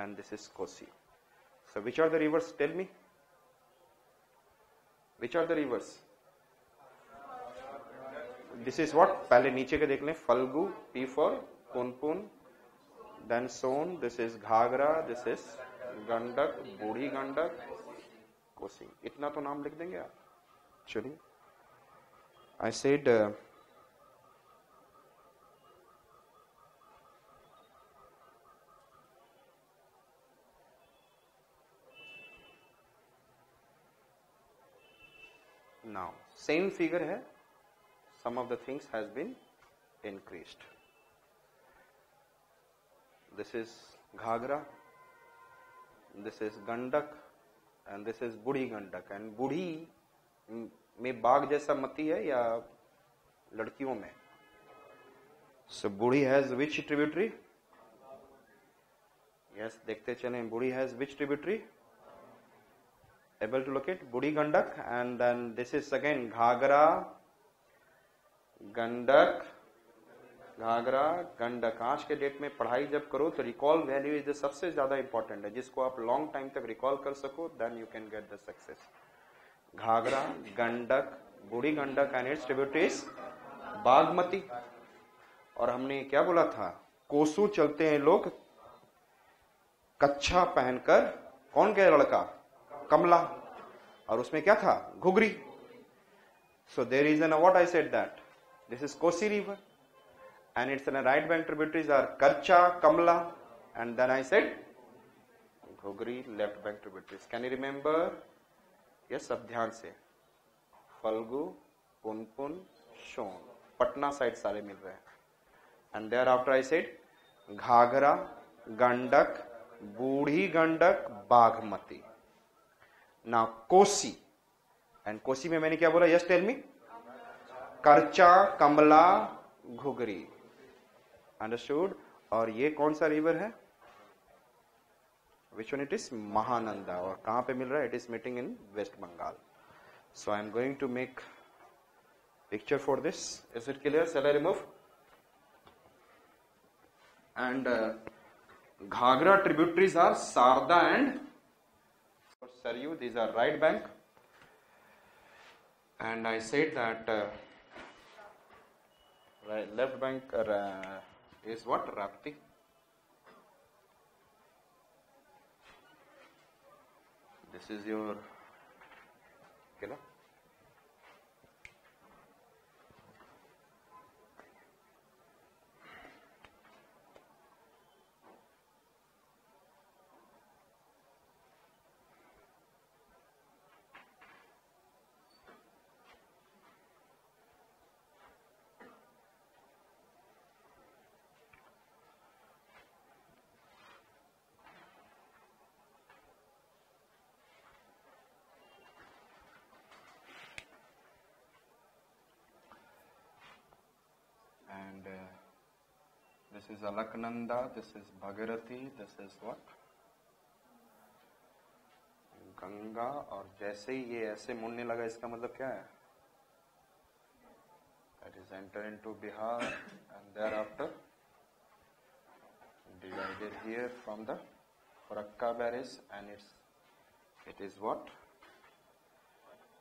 And this is Kosi. So which are the rivers? Tell me, which are the rivers? This is what? पहले नीचे के देख लें. Falgu, P for Punpun, then Son, this is Ghaghara, this is Gandak, Burhi Gandak, Kosi. इतना तो नाम लिख देंगे आप. चलिए, I said now same figure है, some of the things has been increased. This is Ghagra, this is Gandak, and this is Burhi Gandak. and बूढ़ी में बाघ जैसा मती है या लड़कियों में? So Burhi has which tributary? Yes, देखते चलें. बूढ़ी has which tributary? Able to locate? Burhi Gandak. And then this is again Ghaghara, Gandak, Ghaghara, Gandak. आज के डेट में पढ़ाई जब करो तो रिकॉल वैल्यू इज सबसे ज्यादा इंपॉर्टेंट है. जिसको आप लॉन्ग टाइम तक रिकॉल कर सको, then you can get the success. Ghaghara, Gandak, Burhi Gandak and its tributaries Bagmati. और हमने क्या बोला था? कोसू चलते हैं लोग कच्छा पहनकर. कौन गया लड़का? कमला. और उसमें क्या था? Ghughri. So there is an what I said that this is Kosi river and its right bank tributaries are Karcha, Kamla, and then I said Ghogri, left bank tributaries. Can you remember? Yes, अब ध्यान से. Phalgu, Punpun, shown, Patna side सारे मिल रहे हैं. and thereafter I said Ghaghara, Gandak, Burhi Gandak, Bagmati. now Kosi, and Kosi में मैंने क्या बोला? yes, tell me. Karcha, Kamla, Ghughri. Understood. और ये कौन सा रिवर है? Which one it is? Mahananda. और कहां पे मिल रहा है? It is meeting in west Bengal. So I am going to make picture for this. Is it clear? Shall I remove? And Ghaghara tributaries are Sharda and Saryu. These are right bank. And I said that left bank is what? Rapti. This is your Kila. This is Alaknanda, this is Bhagirathi, this is what? Ganga. और जैसे ही ये ऐसे मुड़ने लगा इसका मतलब क्या है? That is enter into Bihar and thereafter divided here from the Farakka barrage, and it is what?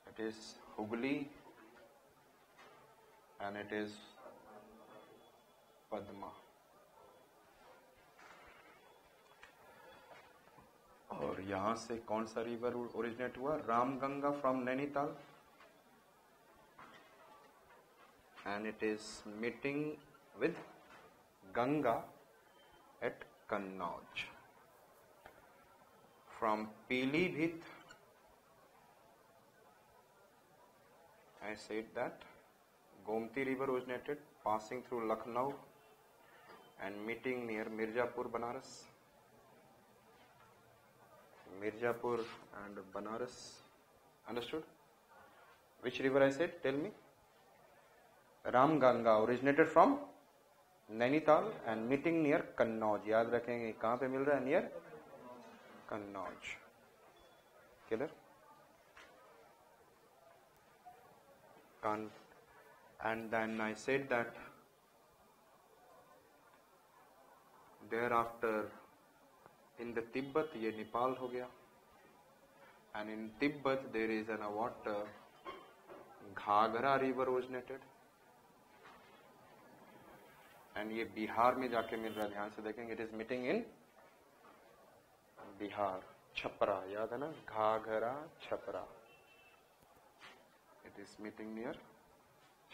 It is Hooghly and it is Padma. और यहां से कौन सा रिवर ओरिजिनेट हुआ? Ramganga from Nainital, and it is meeting with Ganga at Kannauj. From Pilibhit, I said that Gomti river originated, passing through Lucknow and meeting near Mirzapur, Banaras. Mirzapur and Banaras. Understood? Which river I said? Tell me. Ramganga originated from Nainital and meeting near Kannauj. याद रखेंगे कहाँ पे मिल रहा है? Near Kannauj. Clear? And then I said that thereafter in the Tibet ये नेपाल हो गया, and in Tibet there is an what Ghaghra river originated, and ये बिहार में जाके मिल रहा है. ध्यान से देखेंगे. It is meeting in Bihar, Chhapra. याद है ना? Ghaghara Chhapra. It is meeting near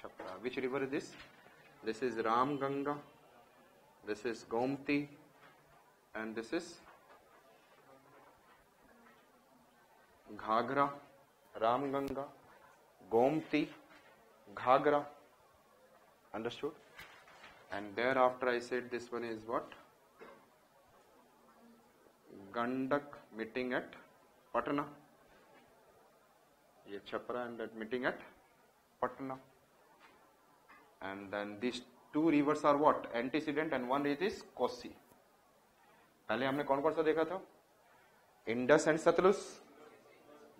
Chhapra. Which river is this? This is Ramganga, this is Gomti, and this is Ghaghra. Ramganga, Gomti, Ghaghra. Understood? And thereafter I said this one is what? Gandak meeting at Patna. ये Chhapra and that meeting at Patna. And then these two rivers are what? Antecedent, and one is Kosi. पहले हमने कौन कौन सा देखा था? Indus and Satluj.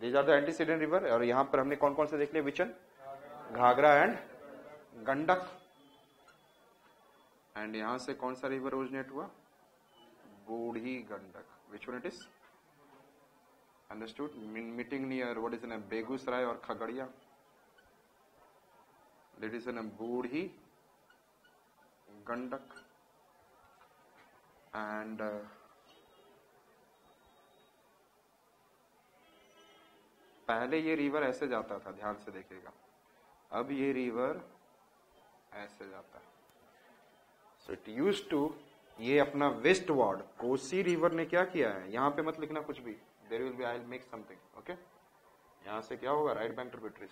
These are the antecedent river. और यहाँ पर हमने कौन कौन से देख लिया? Which one? Ghaghara and Gandak. And यहाँ से कौन सा river originate हुआ? बूढ़ी Gandak. Which one it is? Understood? Meeting near what is in a Begusrai or Khagadia. That is in a Budhi Gandak. And पहले ये रिवर ऐसे जाता था, ध्यान से देखिएगा. अब ये रिवर ऐसे जाता है. So it used to, ये अपना वेस्ट वार्ड कोसी रिवर ने क्या किया है? यहाँ पे मत लिखना कुछ भी. There will be, I will make something. Okay? यहाँ से क्या होगा? Right bank tributaries.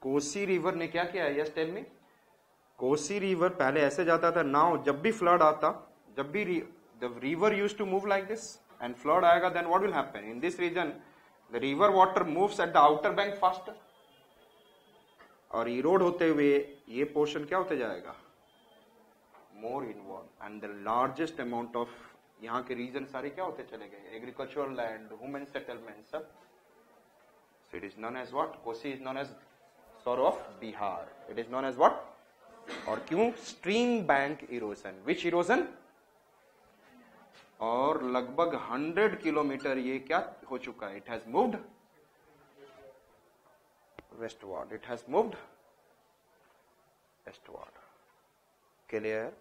Kosi river ने क्या किया है? Yes tell me. Kosi river पहले ऐसे जाता था. नाउ जब भी फ्लड आता, जब भी the river used to move like this and flood आएगा, then what will happen? In this region the river water moves at the outer bank faster, और इरोड होते हुए ये पोर्शन क्या होते जाएगा? More involve. And the largest amount of यहाँ के रीजन सारे क्या होते चले गए? एग्रीकल्चरल लैंड, ह्यूमन सेटलमेंट सब. So it is known as what? Kosi is known as sorrow of Bihar. It is known as what? और क्यों? Stream bank erosion. Which erosion? और लगभग 100 किलोमीटर ये क्या हो चुका है? It has moved westward. It has moved westward. Clear?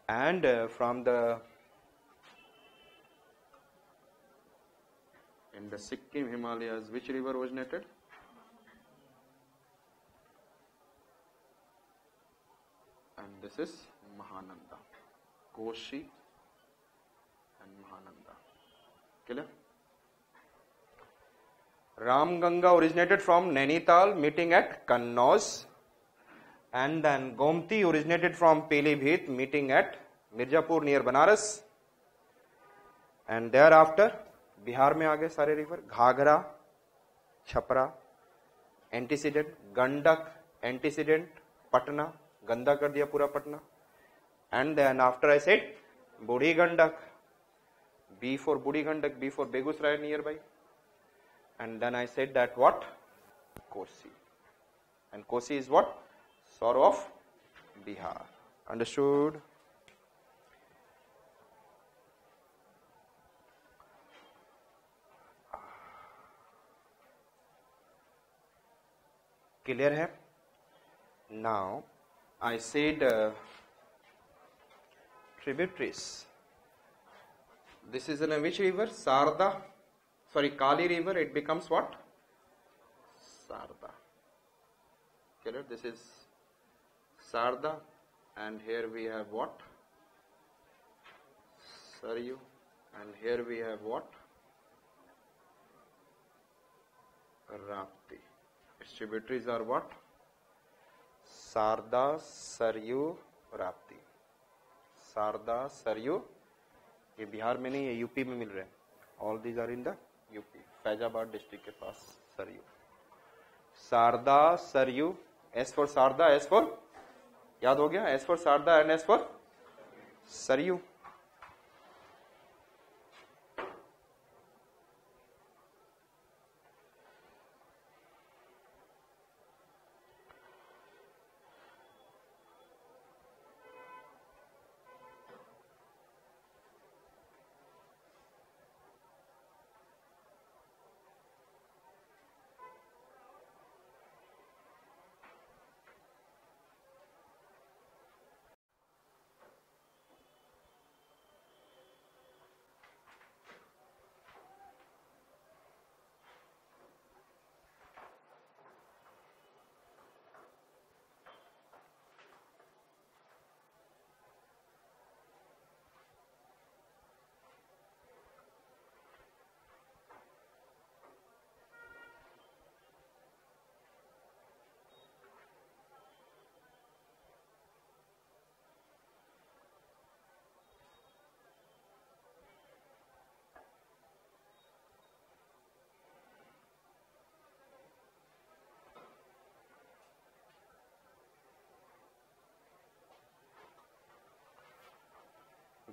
And from the in the Sikkim Himalayas, which river originated? And this is Mahananda, Koshi and Mahananda. Clear? Ramganga originated from Nainital, meeting at Kannauj, and then Gomti originated from Pilibhit, meeting at Mirzapur near Banaras, and thereafter Bihar में आ गए सारे river. Ghaghara, Chhapra antecedent, Gandak antecedent, Patna गंदा कर दिया पूरा Patna, And then after I said Budi Gandak, B for Budi Gandak, B for Begusrai nearby. And then I said that what? Kosi. And Kosi is what? Sort of Bihar. Understood? Clear hai? Now I said tributaries. This is in which river? Sarda. Sorry, Kali river. It becomes what? Sarda. Clear? This is Sarda, and here we have what? Saryu, and here we have what? Rapti. Its tributaries are what? Sarda, Saryu, Rapti. Sarda, Saryu. ये बिहार में नहीं, ये UP में मिल रहे हैं. All these are in the UP. Faizabad district के पास Saryu. Sharda, Saryu. S for Sharda, S for याद हो गया? S for Sharda and S for Saryu.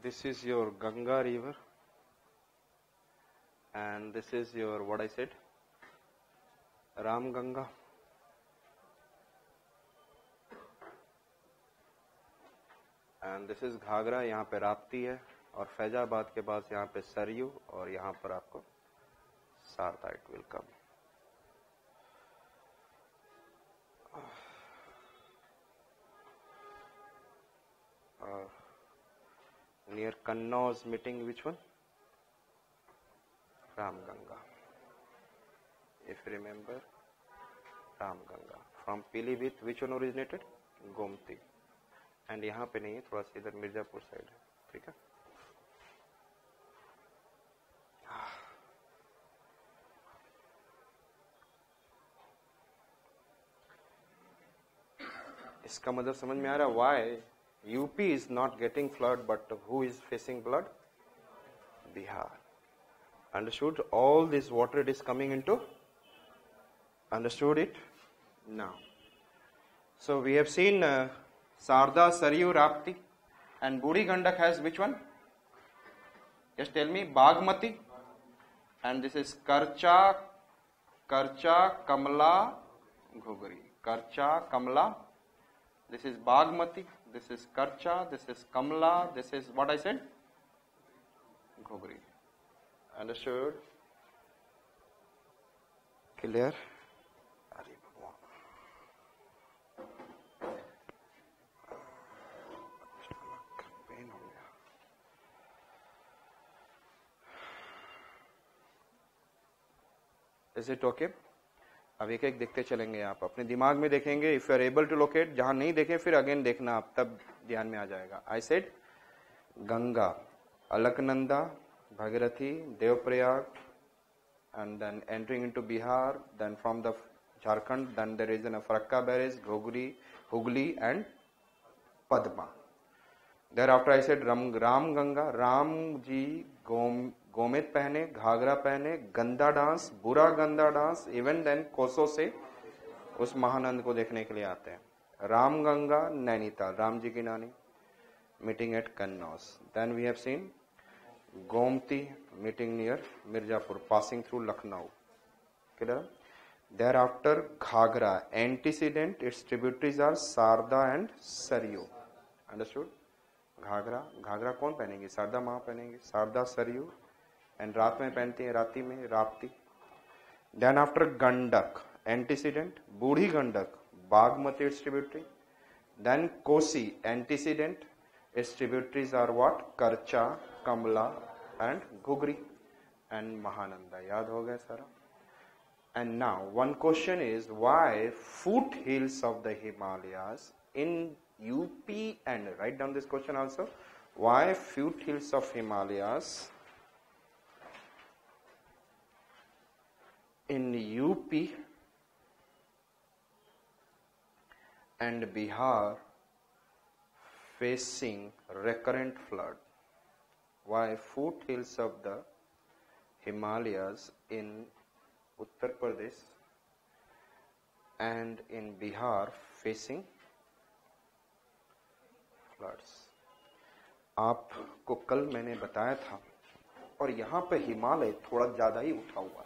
This is your Ganga river, and this is your, what I said, Ram Ganga. And this is Ghagra, यहाँ पे राप्ती है, और फैजाबाद के पास यहाँ पे सरयू, और यहाँ पर आपको सारदा it will come. Near Kannauj meeting, which one? Ram Ganga. If you remember, Ram Ganga. From Pilibhit, which one originated? Gomti. And यहाँ पे नहीं है, थोड़ा सा इधर मिर्जापुर साइड है, ठीक है? इसका मतलब समझ में आ रहा? Why UP is not getting flood, but who is facing flood? Bihar. Understood? All this water it is coming into. Understood it? Now. So we have seen Sarda, Saryu, Rapti, and Budi Gandak has which one? Just tell me. Bagmati, and this is Karcha, Kamla, Ghugri. Karcha, Kamla. This is Bagmati. This is Karcha, this is Kamla, this is what I said? Ghugri. Understood? Clear? Is it okay? अब एक एक देखते चलेंगे. आप अपने दिमाग में देखेंगे. If you are able to locate, जहां नहीं देखें फिर अगेन देखना, आप तब ध्यान में आ जाएगा. I said Ganga, Alaknanda, Bhagirathi, Devprayag, and then entering into Bihar, then from the Jharkhand, then there is an Farakka barrage, Hooghly and Padma. Thereafter I said Ram Ganga, Ram ji गोमेद पहने, घाघरा पहने, गंदा डांस, बुरा गंदा डांस, इवन देन कोसों से उस महानंद को देखने के लिए आते हैं. राम गंगा, नैनीताल, राम जी की नानी. meeting at Kannaus. Then we have seen Gomti meeting near Mirzapur, passing through Lucknow. Clear? Thereafter Ghagra. Antecedent, its tributaries are Sarda and Saryu. Understood? Ghaghara, Ghaghara कौन पहनेंगे? शारदा माँ पहनेंगे, शारदा सरयू, एंड रात में पहनती है राती में Rapti. Then after Gandak, antecedent Burhi Gandak, Bagmati its tributary. Then Kosi, antecedent its tributaries are what? Karcha, Kamla and Ghugri and Mahananda. याद हो गया सारा. And now one question is why foot hills of the Himalayas in UP, and write down this question also. Why foothills of Himalayas in UP and Bihar facing recurrent flood? Why foothills of the Himalayas in Uttar Pradesh and in Bihar facing floods? आपको कल मैंने बताया था, और यहां पे हिमालय थोड़ा ज्यादा ही उठा हुआ है,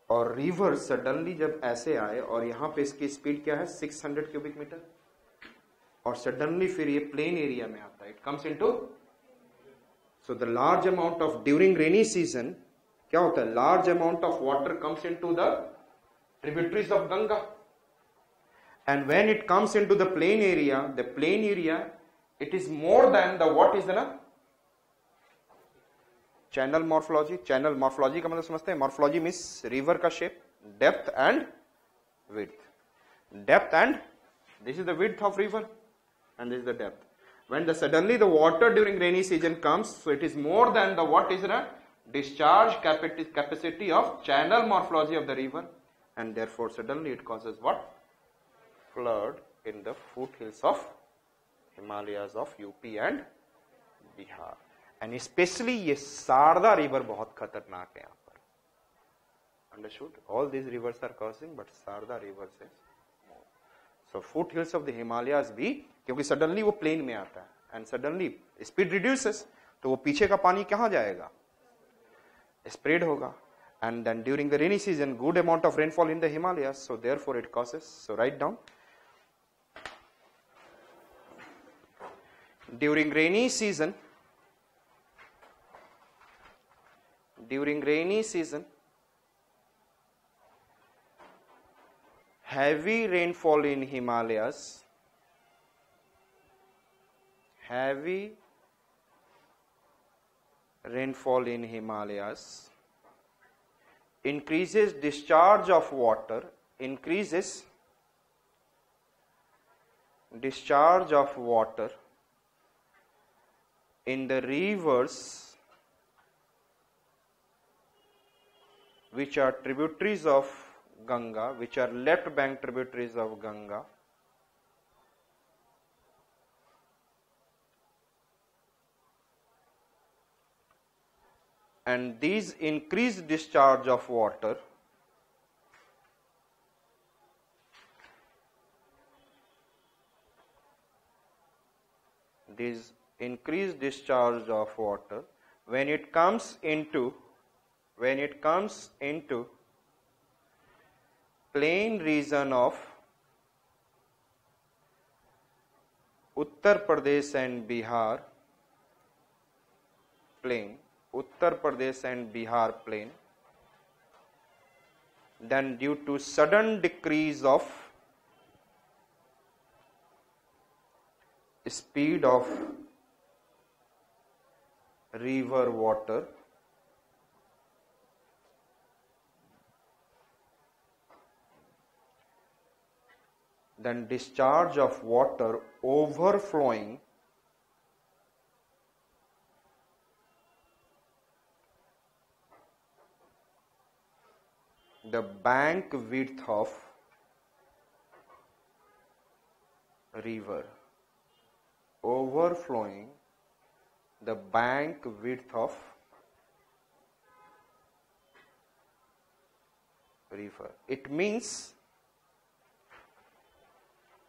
और रिवर सडनली जब ऐसे आए, और यहां पे इसकी स्पीड क्या है? 600 क्यूबिक मीटर, और सडनली फिर ये प्लेन एरिया में आता है. It comes into, so the large amount of during rainy season क्या होता है? Large amount of water comes into the tributaries of Ganga. And when it comes into the plain area, it is more than the what is the channel morphology. Channel morphology का मतलब समझते हैं? Morphology means river का shape, depth and width. Depth and this is the width of river, and this is the depth. When suddenly the water during rainy season comes, so it is more than the what is the discharge capacity of channel morphology of the river, and therefore suddenly it causes what? Flood in the foothills of Himalayas of UP and Bihar. And especially ये Sarda river बहुत खतरनाक है यहाँ पर. Understood? All these rivers are causing, but Sarda river is more. So foothills of the Himalayas भी, क्योंकि suddenly वो plain में आता है, and suddenly speed reduces, तो वो पीछे का पानी कहाँ जाएगा? Spread होगा. And then during the rainy season, good amount of rainfall in the Himalayas, so therefore it causes. So write down. During rainy season, heavy rainfall in Himalayas, increases discharge of water, in the rivers which are tributaries of Ganga, which are left bank tributaries of Ganga, and these increased discharge of water when it comes into plain region of Uttar Pradesh and Bihar plain, then due to sudden decrease of speed of river water, then discharge of water overflowing the bank width of river, the bank width of river. It means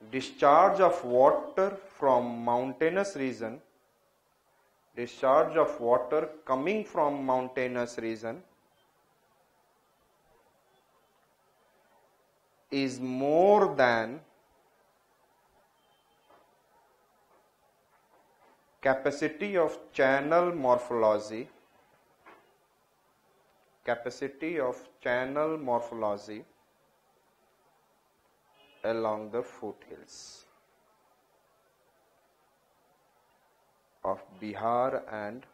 discharge of water from mountainous region, discharge of water coming from mountainous region is more than capacity of channel morphology, capacity of channel morphology along the foothills of Bihar and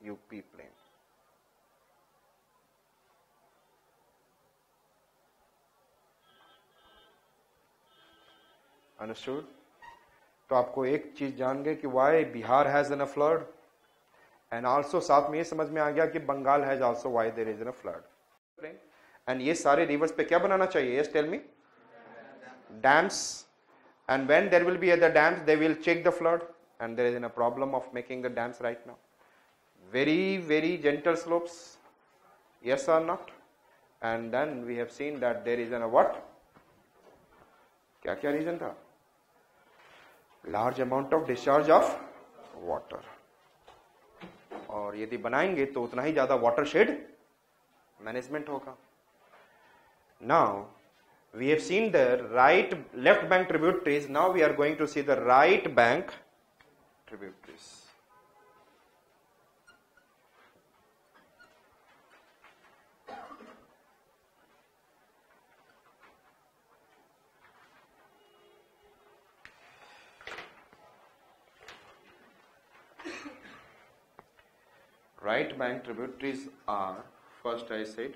UP plain. Understood? तो आपको एक चीज जान गए कि why Bihar has an a flood, and also साथ में ये समझ में आ गया कि Bengal has also why there is an a flood. And ये सारे रिवर्स पे क्या बनाना चाहिए? Yes tell me. Dams. And when there will be other dams they will check the flood, and there is a problem of making the dams right now. very gentle slopes, yes or not? And then we have seen that there is a what? क्या क्या reason था? Large amount of discharge of water. और यदि बनाएंगे तो उतना ही ज्यादा वाटर शेड मैनेजमेंट होगा. Now we have seen the right left bank tributaries. Now we are going to see the right bank tributaries. Right bank tributaries are, first I said,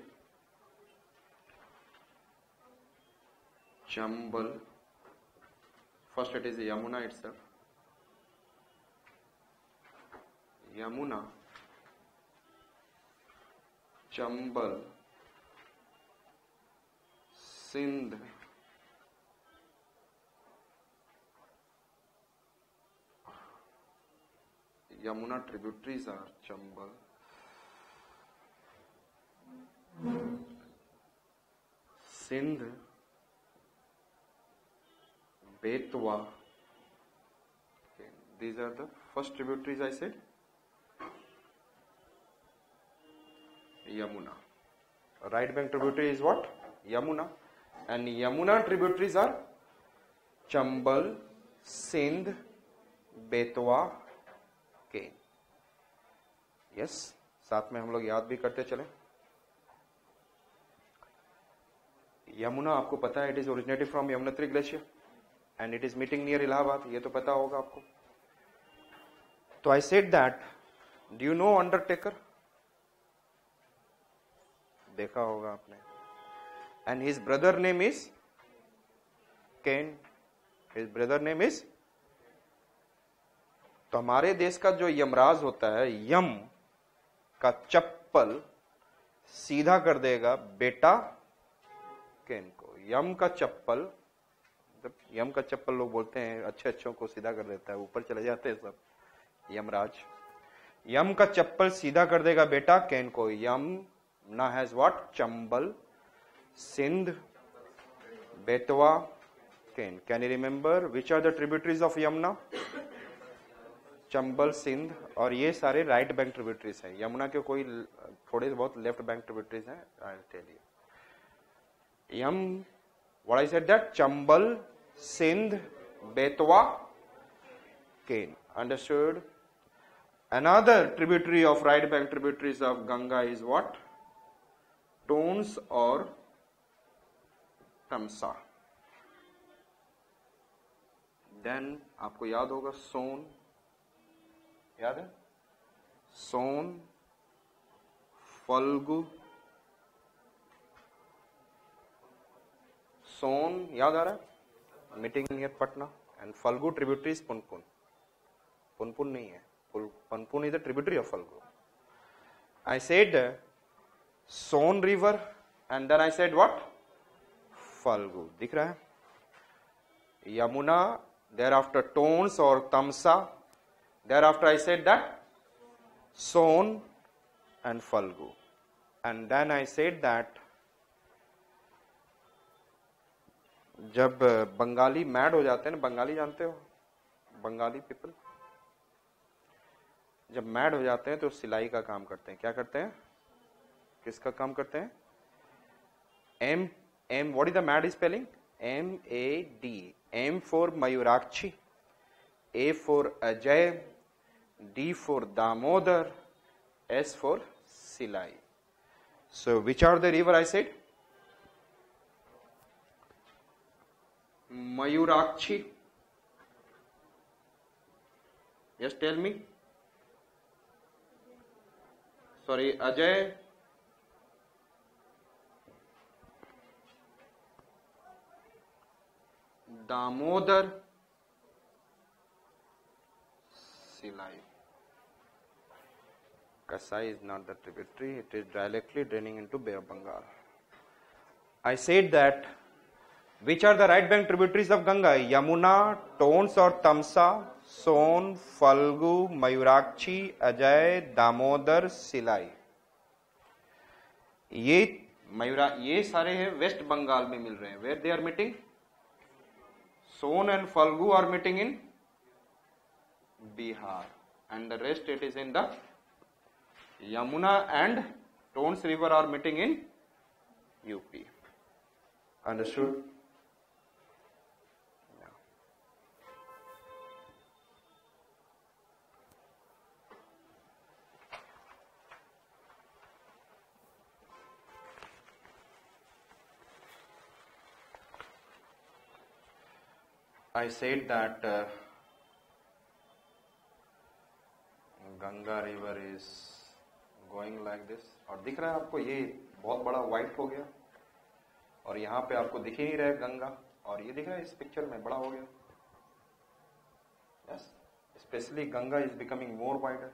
Chambal. First it is Yamuna itself. Yamuna, Chambal, Sindh, Yamuna tributaries are Chambal, Sindh, Betwa. Okay. These are the first tributaries I said. Yamuna. Right bank tributary is what? Yamuna. And Yamuna tributaries are Chambal, Sindh, Betwa, Ken. Yes. साथ में हम लोग याद भी करते चले. यमुना आपको पता है, it is originated from Yamunotri glacier and it is meeting near Allahabad. ये तो पता होगा आपको. तो I said that, do you know undertaker? देखा होगा आपने. And his brother name is Kane. His brother name is. तो हमारे देश का जो यमराज होता है, यम का चप्पल सीधा कर देगा बेटा केन को. यम का चप्पल, यम का चप्पल लोग बोलते हैं अच्छे अच्छों को सीधा कर देता है, ऊपर चले जाते हैं सब. यमराज. यम का चप्पल सीधा कर देगा बेटा केन को. Yamuna has what? Chambal, Sindh, Betwa, Ken. Can you remember which are the tributaries of Yamuna? Chambal, Sindh. और ये सारे राइट बैंक ट्रिब्यूटरीज हैं. यमुना के कोई थोड़े बहुत लेफ्ट बैंक ट्रिब्यूटरीज हैं. I will tell you. What I said that? Chambal, Sindh, Betwa, Ken. Understood? Another tributary of right bank tributaries of Ganga is what? Tons or Tamsa. Then आपको याद होगा सोन. याद है? सोन, फल्गु. सोन याद आ रहा है? Meeting near Patna. And Falgu tributaries Punpun. Punpun नहीं है, Punpun is the tributary of Falgu. I said Son river and then I said what? Falgu. दिख रहा है? यमुना, देयर आफ्टर टोन्स और Tamsa. There after I said that Son and Falgu. And then I said that जब बंगाली मैड हो जाते हैं ना, बंगाली जानते हो, बंगाली पीपल जब मैड हो जाते हैं तो सिलाई का काम करते हैं। क्या करते हैं? किसका काम करते हैं? M M what is the mad spelling? MAD। M for Mayurakshi, A for Ajay, D for Damodar, S for Silai. So which are the river I said? Mayurakshi. Yes, tell me. Sorry, Ajay. Damodar. Silai. Kasai is not the tributary, it is directly draining into Bay of Bengal. I said that which are the right bank tributaries of Ganga? Yamuna, Tons or Tamsa, Son, Falgu, Mayurakshi, Ajay, Damodar, Silai. ये सारे हैं waste Bengal में मिल रहे हैं. Where they are meeting? Son and Falgu are meeting in Bihar, and the rest it is in the Yamuna and Tons river are meeting in UP. Understood? Yeah. I said that Ganga river is going like this, और दिख रहा है आपको ये बहुत बड़ा white हो गया, और यहाँ पे आपको दिख ही नहीं रहा है गंगा, और ये दिख रहा है इस पिक्चर में बड़ा हो गया. Yes, specially Ganga is becoming more wider.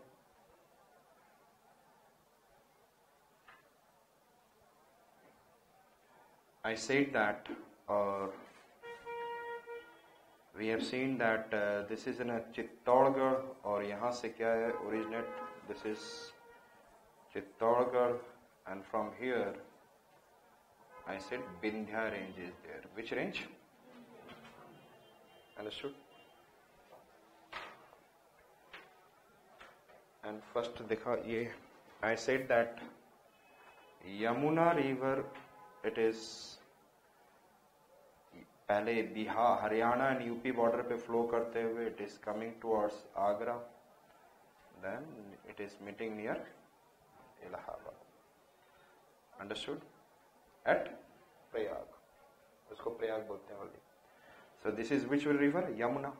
I said that we have seen that this is in a Chittorgarh, और यहाँ से क्या है originate, this is Chittorgarh, and from here I said Vindhya range is there. Which range? Understood? And first देखा ये, I said that Yamuna river, it is पहले Bihar, Haryana and UP border पे flow करते हुए it is coming towards Agra, then it is meeting near Allahabad. Understood? At Prayag, उसको प्रयाग बोलते हैं already. So this is which river? Yamuna.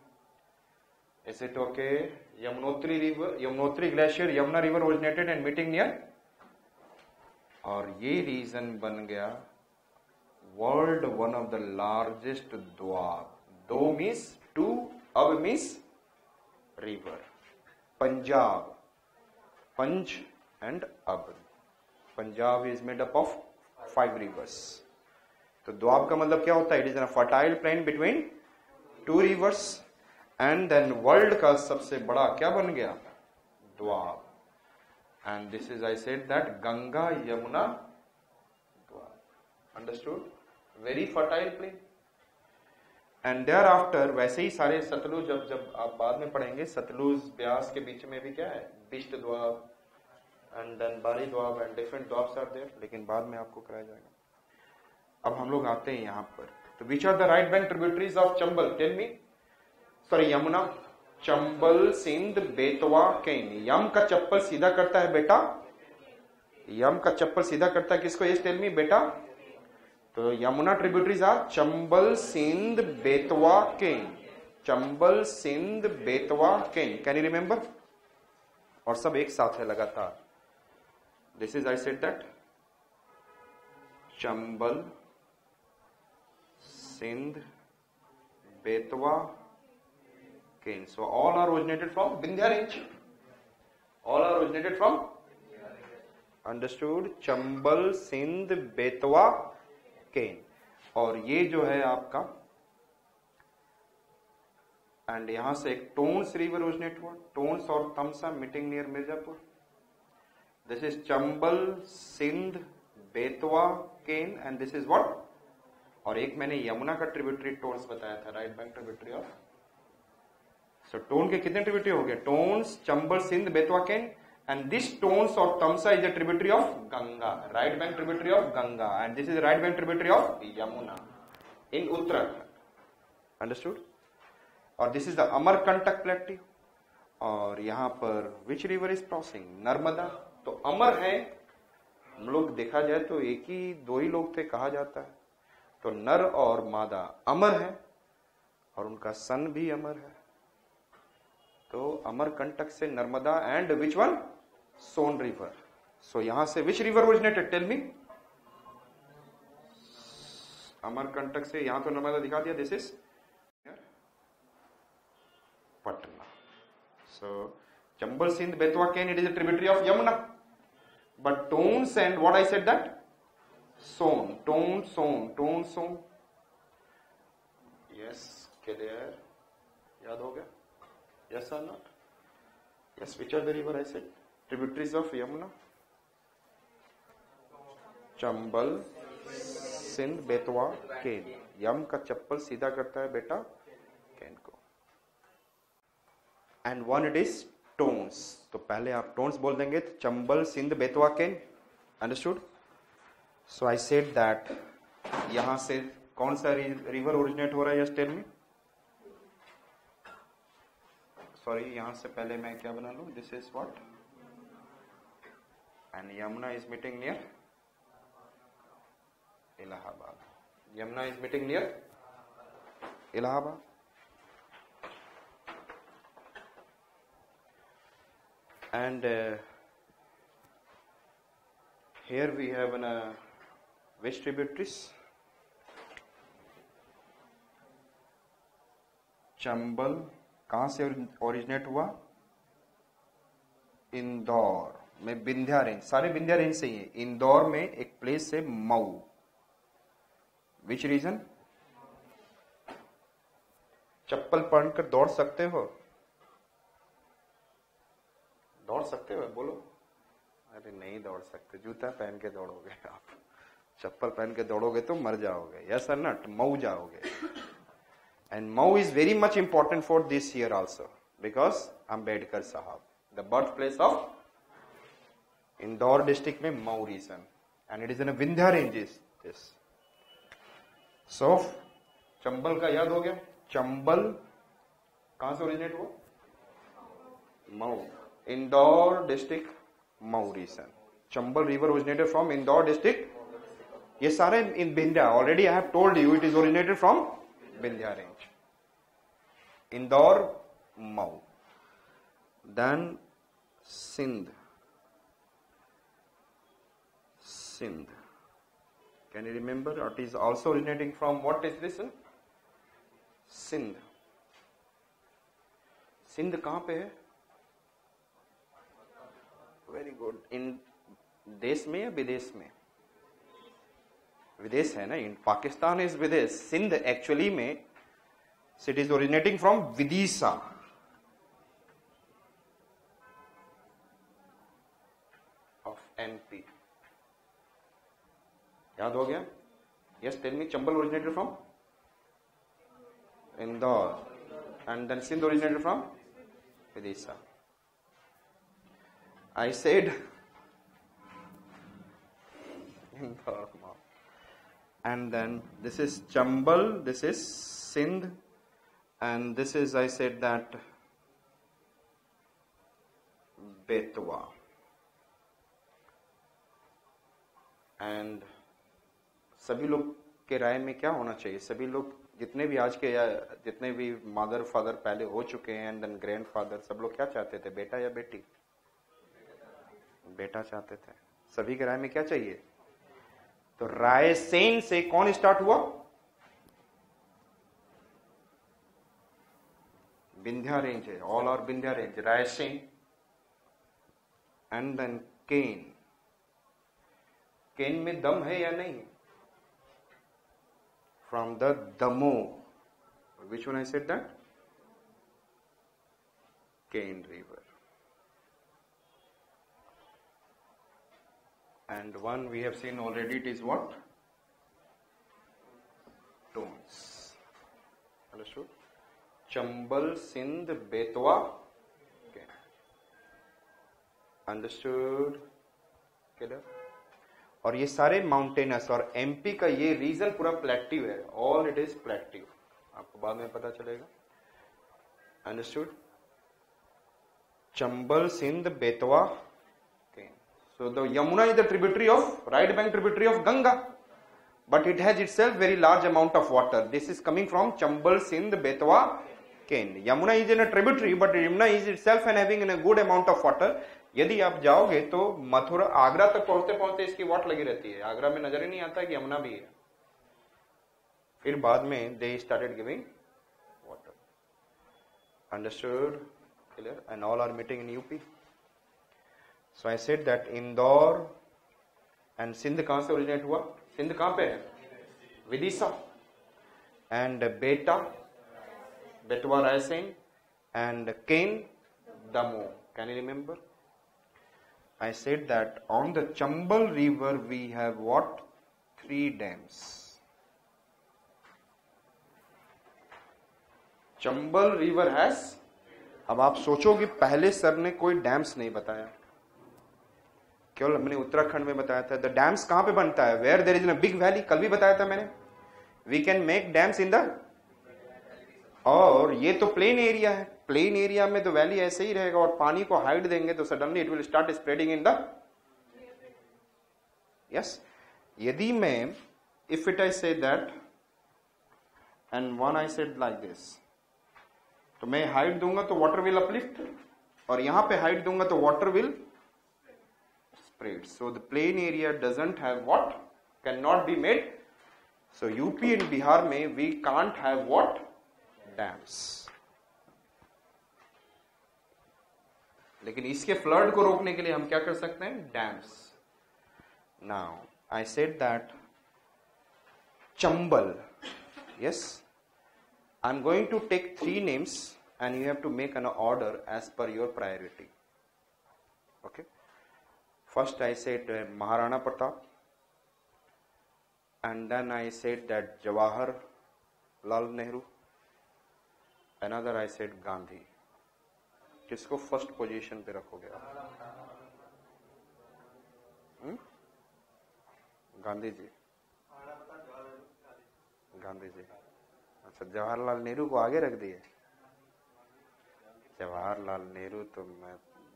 Is it okay? Yamunotri river, Yamunotri glacier, Yamuna river originated and meeting near, और ये reason बन गया world one of the largest doab. Do means two, ab means river. Punjab, Panj and Ab. Punjab is made up of 5 rivers. तो doab का मतलब क्या होता है? It is a fertile plain between 2 rivers, and then world का सबसे बड़ा क्या बन गया? doab. And this is, I said that Ganga, Yamuna, doab. Understood? Very fertile plain. And there after वैसे ही सारे सतलुज, जब आप बाद में पढ़ेंगे, सतलुज ब्यास के बीच में भी क्या है? बिष्ट द्वाब एंड देन बारी द्वाब एंड डिफरेंट द्वाब्स आर देयर, लेकिन बाद में आपको कराया जाएगा. अब हम लोग आते हैं यहाँ पर. तो which are the right bank tributaries of Chambal? Tell me. Sorry, Yamuna, Chambal, Sindh, Betwa, Ken. Yam का चप्पल सीधा करता है बेटा, यम का चप्पल सीधा करता है किसको? यस, टेल मी बेटा. तो Yamuna tributaries are Chambal, Sindh, Betwa, Ken. Chambal, Sindh, Betwa, Ken. Can you remember? और सब एक साथ है लगातार. This is, I said that Chambal, Sindh, Betwa, Ken. So all are originated from Vindhya range. All are originated from, understood? Chambal, Sindh, Betwa, Ken. और ये जो है आपका, एंड यहां से एक टोन्स रिवर ओरिजिनेट हुआ, टोन्स और Tamsa meeting near Mirzapur. This is Chambal, Sindh, Betwa, Ken, and this is what? और एक मैंने यमुना का ट्रिब्यूटरी टोन्स बताया था, right bank tributary of. So Tons के कितने ट्रिब्यूटरी हो गए? Tons, Chambal, Sindh, Betwa, Ken, and this Tons or Tamsa is a tributary of Ganga, right bank tributary of Ganga, and this is the right bank tributary of Yamuna in Uttarakhand. Understood? और this is the Amarkantak plateau, और यहाँ पर which river is crossing? Narmada. तो अमर है, हम लोग देखा जाए तो एक ही दो ही लोग थे कहा जाता है, तो नर और मादा अमर है और उनका सन भी अमर है। तो अमरकंटक से Narmada and which one? Son river. सो यहां से which river originated? Tell me. Amarkantak से, यहां तो नर्मदा दिखा दिया, this is Patna. So Chambal, Sindh, Betwa, Ken, it is a tributary of Yamuna, but Tons and what I said that? Son, Ton, Son, Ton, Son. Yes, clear? याद हो गया? Yes or not? Yes, which are the river I said? Tributaries of Yamuna? Chambal, Sindh, Betwa, Ken. Yam का चप्पल सीधा करता है बेटा केन को। And one it is Tons. तो पहले आप टोन्स बोल देंगे, तो Chambal, Sindh, Betwa, Ken. Understood? So I said that यहां से कौन सा रिवर ओरिजिनेट हो रहा है? Just tell me. सॉरी, यहां से पहले मैं क्या बना लू? This is what? And Yamuna is meeting near Allahabad. Yamuna is meeting near Allahabad. And here we have an which tributaries? Chambal कहां से ओरिजिनेट हुआ? इंदौर में, विंध्या रेंज, सारे विंध्या रेंज से ही है। इंदौर में एक प्लेस है मऊ। Which region? चप्पल पहनकर दौड़ सकते हो? दौड़ सकते हो? बोलो। अरे नहीं दौड़ सकते, जूता पहन के दौड़ोगे आप, चप्पल पहन के दौड़ोगे तो मर जाओगे। यस और नॉट? मऊ जाओगे। And Mau is very much important for this year also, because Ambedkar Sahab, the birthplace of Indore district में Mau region, and it is in a Vindhya ranges. This. So Chambal का याद हो गया? चंबल कहां से originate हुआ? Mau. Indore district, Mau region. Chambal river originated from Indore district. ये सारे in Vindhya. Already I have told you it is originated from Vindhya range. Indore, Mau. Then Sindh. Sindh. Can you remember? It is also originating from, what is this? Sindh. Sindh कहाँ पे है? Very good. In देश में या विदेश में? विदेश है ना, इन पाकिस्तान इज विदेश। सिंध एक्चुअली में it is originating from Vidisha. Of MP. याद हो गया? Yes, tell me. Chambal originated from Indore and then Sindh originated from Vidisha. I said Indore, and then this is Chambal, this is Sindh, and this is, I said that, Betwa. And सभी लोग के राय में क्या होना चाहिए? सभी लोग जितने भी आज के, या जितने भी मदर फादर पहले हो चुके हैं एंड देन ग्रैंड फादर, सब लोग क्या चाहते थे? बेटा या बेटी? बेटा चाहते थे। सभी के राय में क्या चाहिए? तो रायसेन से कौन स्टार्ट हुआ? विंध्या रेंज है, all are Vindhya range. Raisen and then Ken. Ken में दम है या नहीं? From the Damoh, which one I said that? Ken river. And one we have seen already, it is what? Understood. Chambal, Sindh, Betwa, understood, clear. और ये सारे माउंटेनस, और एमपी का ये रीजन पूरा प्लेटिव है, ऑल इट इज प्लेटिव, आपको बाद में पता चलेगा. Understood. Chambal, Sindh, Betwa. So the Yamuna is the tributary of, right bank tributary of Ganga, but it has itself very large amount of water. This is coming from Chambal, Sindh, Betwa, Ken. Yamuna is in a tributary, but Yamuna is itself and having in a good amount of water. यदि आप जाओगे तो मथुरा, आगरा तक पहुंचते पहुंचते इसकी वाट लगी रहती है. आगरा में नजर ही नहीं आता कि यमुना भी है. फिर बाद में they started giving water. Understood? Clear? And all are meeting in UP. So I said that Indore and Sindh कहां से ओरिजिनेट हुआ? सिंध कहां पे है? विदिशा. एंड बेटा, Betwa Raisen, and Ken, Damoh. Can you remember? I said that on the Chambal river we have what? 3 dams. Chambal river has. अब आप सोचोगे पहले सर ने कोई डैम्स नहीं बताया, केवल मैंने उत्तराखंड में बताया था. द डैम्स कहां पे बनता है? Where there is in a big valley. कल भी बताया था मैंने. We can make dams in the, और ये तो प्लेन एरिया है. प्लेन एरिया में तो वैली ऐसे ही रहेगा, और पानी को हाइड देंगे तो suddenly it will start spreading in the. Yes. यदि मैं, if it I say that and one I said like this, तो मैं हाइट दूंगा तो वाटर विल अपलिफ्ट, और यहां पे हाइट दूंगा तो water will spread. So the plain area doesn't have what? Cannot be made. So UP and Bihar में we can't have what? Dams. लेकिन इसके फ्लड को रोकने के लिए हम क्या कर सकते हैं? Dams. Now I said that Chambal. Yes. I'm going to take 3 names and you have to make an order as per your priority. Okay. First I said Maharana Pratap, and then I said that Jawaharlal Nehru. Another I said Gandhi. किसको first position पे रखोगे आप? गांधी जी. गांधी जी. अच्छा, जवाहरलाल नेहरू को आगे रख दिए. जवाहरलाल नेहरू तो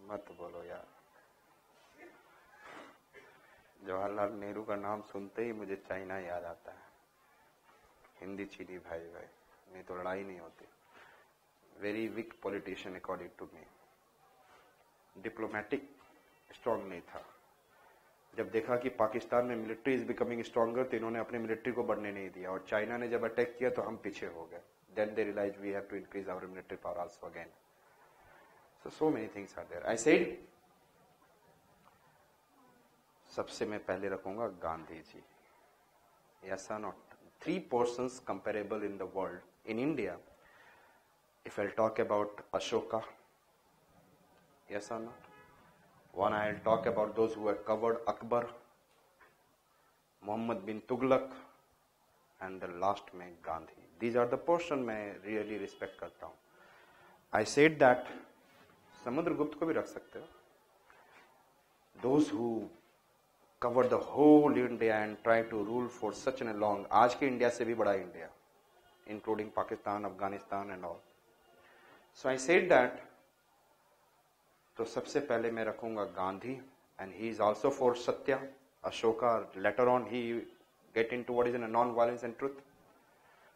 मत बोलो यार. जवाहरलाल नेहरू का नाम सुनते ही मुझे चाइना याद आता है. हिंदी चीनी भाई भाई, नहीं तो लड़ाई नहीं होती. Very weak politician according to me. Diplomatic strong नहीं था. जब देखा कि पाकिस्तान में मिलिट्री इज बिकमिंग स्ट्रॉन्गर तो इन्होंने अपनी मिलिट्री को बढ़ने नहीं दिया, और चाइना ने जब अटैक किया तो हम पीछे हो गए. Then they realise we have to increase our military power also again. So many things are there. I said सबसे मैं पहले रखूंगा Gandhi ji. Yes or not? 3 persons comparable in the world. In India, if I'll talk about Ashoka, yes or not? One I'll talk about those who have covered Akbar, Muhammad bin Tughlaq, and the last में Gandhi. These are the person मैं really respect करता हूँ. I said that Samudragupta को भी रख सकते हो. Those who cover the whole India and try to rule for such a long, आज के इंडिया से भी बड़ा India, including Pakistan, Afghanistan and all. So I said that, तो सबसे पहले मैं रखूंगा Gandhi, and he is also for Satya. Ashoka, later on he get into what is in a non-violence and truth.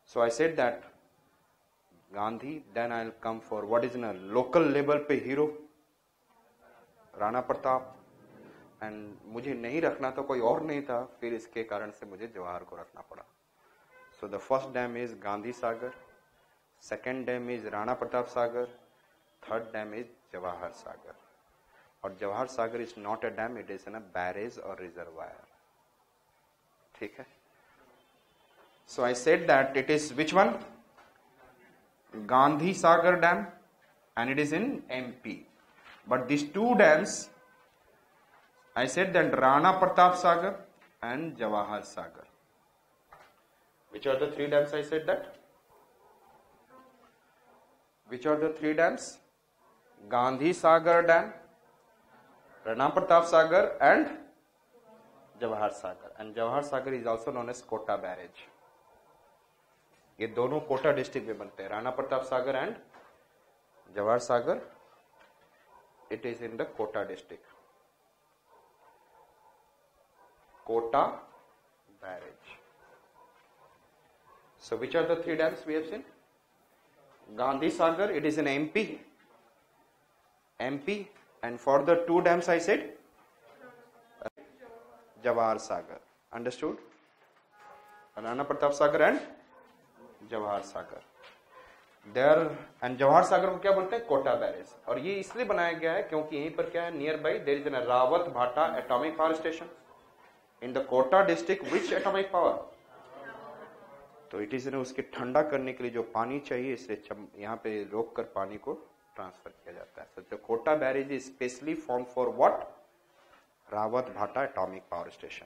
So I said that Gandhi, then I'll come for what is in a local level पे hero, Rana Pratap. And मुझे नहीं रखना तो कोई और नहीं था, फिर इसके कारण से मुझे जवाहर को रखना पड़ा. So the first dam is Gandhi Sagar, second dam is Rana Pratap Sagar, third dam is Jawahar Sagar. और Jawahar Sagar is not a dam, it is an a barrage और रिजर्वायर. ठीक है. So I said that it is which one? Gandhi Sagar dam, and it is in MP. But this 2 डैम्स I said that Rana Pratap Sagar and Jawahar Sagar. Which are the 3 dams I said that? Which are the three dams? Gandhi Sagar Dam, Rana Pratap Sagar and Jawahar Sagar. And Jawahar Sagar is also known as Kota Barrage. ये दोनों Kota district में बनते हैं. Rana Pratap Sagar and Jawahar Sagar, it is in the Kota district. Kota Barrage. So which are the three dams we have seen? Gandhi Sagar, it is in MP. And for the two dams I said Jawahar Sagar. Understood? Rana Pratap Sagar and Jawahar Sagar. There and Jawahar Sagar को क्या बोलते हैं? Kota barrage. और ये इसलिए बनाया गया है क्योंकि यहीं पर क्या है, near by there is an Rawat भाटा atomic power station in the Kota district. Which atomic power? तो इट इज उसके ठंडा करने के लिए जो पानी चाहिए, इसलिए यहाँ पे रोक कर पानी को ट्रांसफर किया जाता है. तो Kota barrage is specially form for what? Rawat भाटा atomic power station.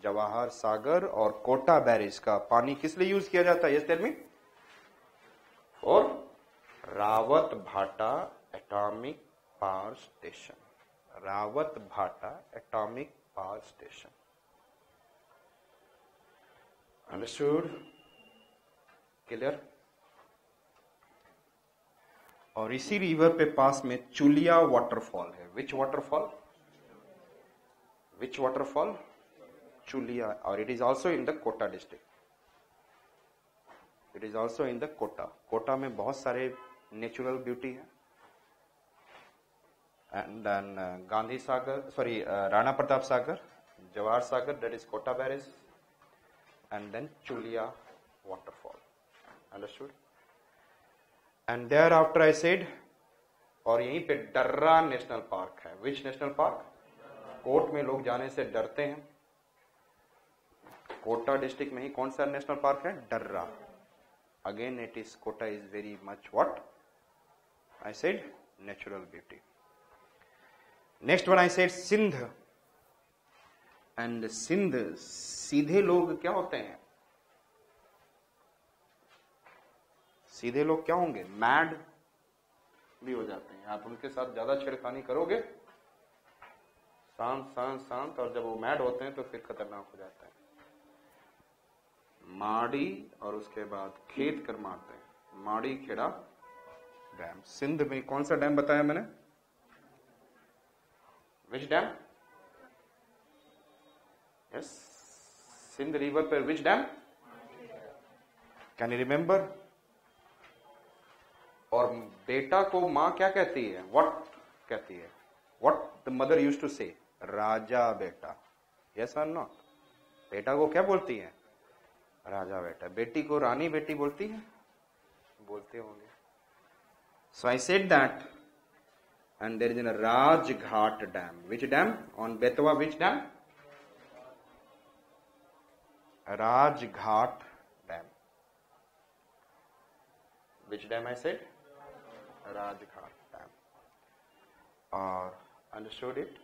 Jawahar Sagar और कोटा बैरेज का पानी किस लिए यूज किया जाता है? Yes tell me. और रावत भाटा एटॉमिक पावर स्टेशन. रावत भाटा atomic power station. Understood? Clear? और इसी रिवर पे पास में चुलिया वाटरफॉल है. Which waterfall? Which waterfall? Chulia. और it is also in the Kota district. It is also in the Kota. Kota में बहुत सारे नेचुरल ब्यूटी है. And then Gandhi Sagar, sorry Rana Pratap Sagar, Jawahar Sagar, that is Kota barrage, and then Chulia waterfall. Understood? And there after I said, और यहीं पे डर्रा national park है. Which national park? Court में लोग जाने से डरते हैं. कोटा डिस्ट्रिक्ट में ही कौन सा नेशनल पार्क है? डर्रा. Again it is, Kota is very much what? I said natural beauty. Next one I said Sindh. And Sindh, सीधे लोग क्या होते हैं? सीधे लोग क्या होंगे? मैड भी हो जाते हैं. आप उनके साथ ज्यादा छेड़खानी करोगे, शांत शांत शांत, और जब वो मैड होते हैं तो फिर खतरनाक हो जाता है. माड़ी और उसके बाद खेत कर मारते हैं. Madikheda dam. सिंध में कौन सा डैम बताया मैंने? विच डैम? यस, सिंध रिवर पर विच डैम? Can you remember? और बेटा को मां क्या कहती है? व्हाट कहती है? What the mother used to say? राजा बेटा. यस और नॉट? बेटा को क्या बोलती है? राजा बेटा. बेटी को रानी बेटी बोलती है? बोलते होंगे. So I said that, and there is an Rajghat dam. Which dam? On Betwa. Which dam? Rajghat dam. Which dam I said? Rajghat dam. और अंडरस्टूड इट?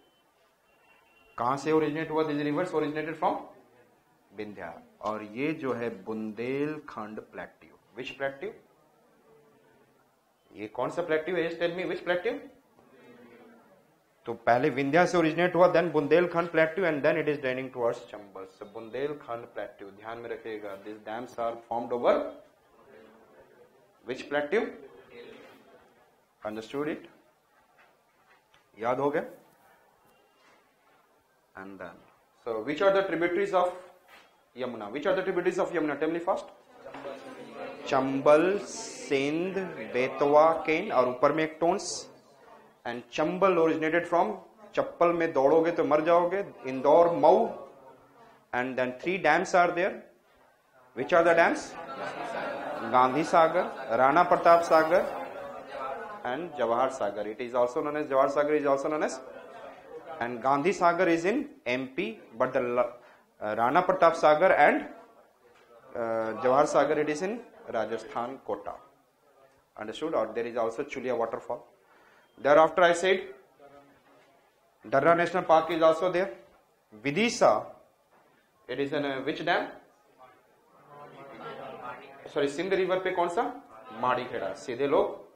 कहां से ओरिजिनेट हुआ? This rivers originated from Vindhya. और ये जो है बुंदेलखंड प्लेट्यू. Which plateau? ये कौन सा प्लेट्यू है? Tell me which plateau? तो पहले विंध्या से ओरिजिनेट हुआ, then Bundelkhand plateau, and then it is draining towards Chambal. So Bundelkhand plateau, ध्यान में रखिएगा. This dams are formed over which plateau? Understood it? याद हो गया? And then so which are the tributaries of Yamuna? Which are the tributaries of Yamuna? Tell me first. Chambal, Sindh, Betwa, Kain, और ऊपर में एक Tons. And Chambal originated from, चप्पल में दौड़ोगे तो मर जाओगे, Indore, Mau. And then 3 dams are there. Which are the dams? Gandhi Sagar, Rana Pratap Sagar, and Jawahar Sagar. It is also known as, Jawahar Sagar is also known as, and Gandhi Sagar is in MP, but the Rana Pratap Sagar and Jawahar Sagar, it is in Rajasthan, Kota. Understood? Or there is also Chulia waterfall. Thereafter I said Darra National Park is also there. Vidisha, it is in which dam? Sorry, Sindh river पे कौन सा? माड़ी खेड़ा. सीधे लोग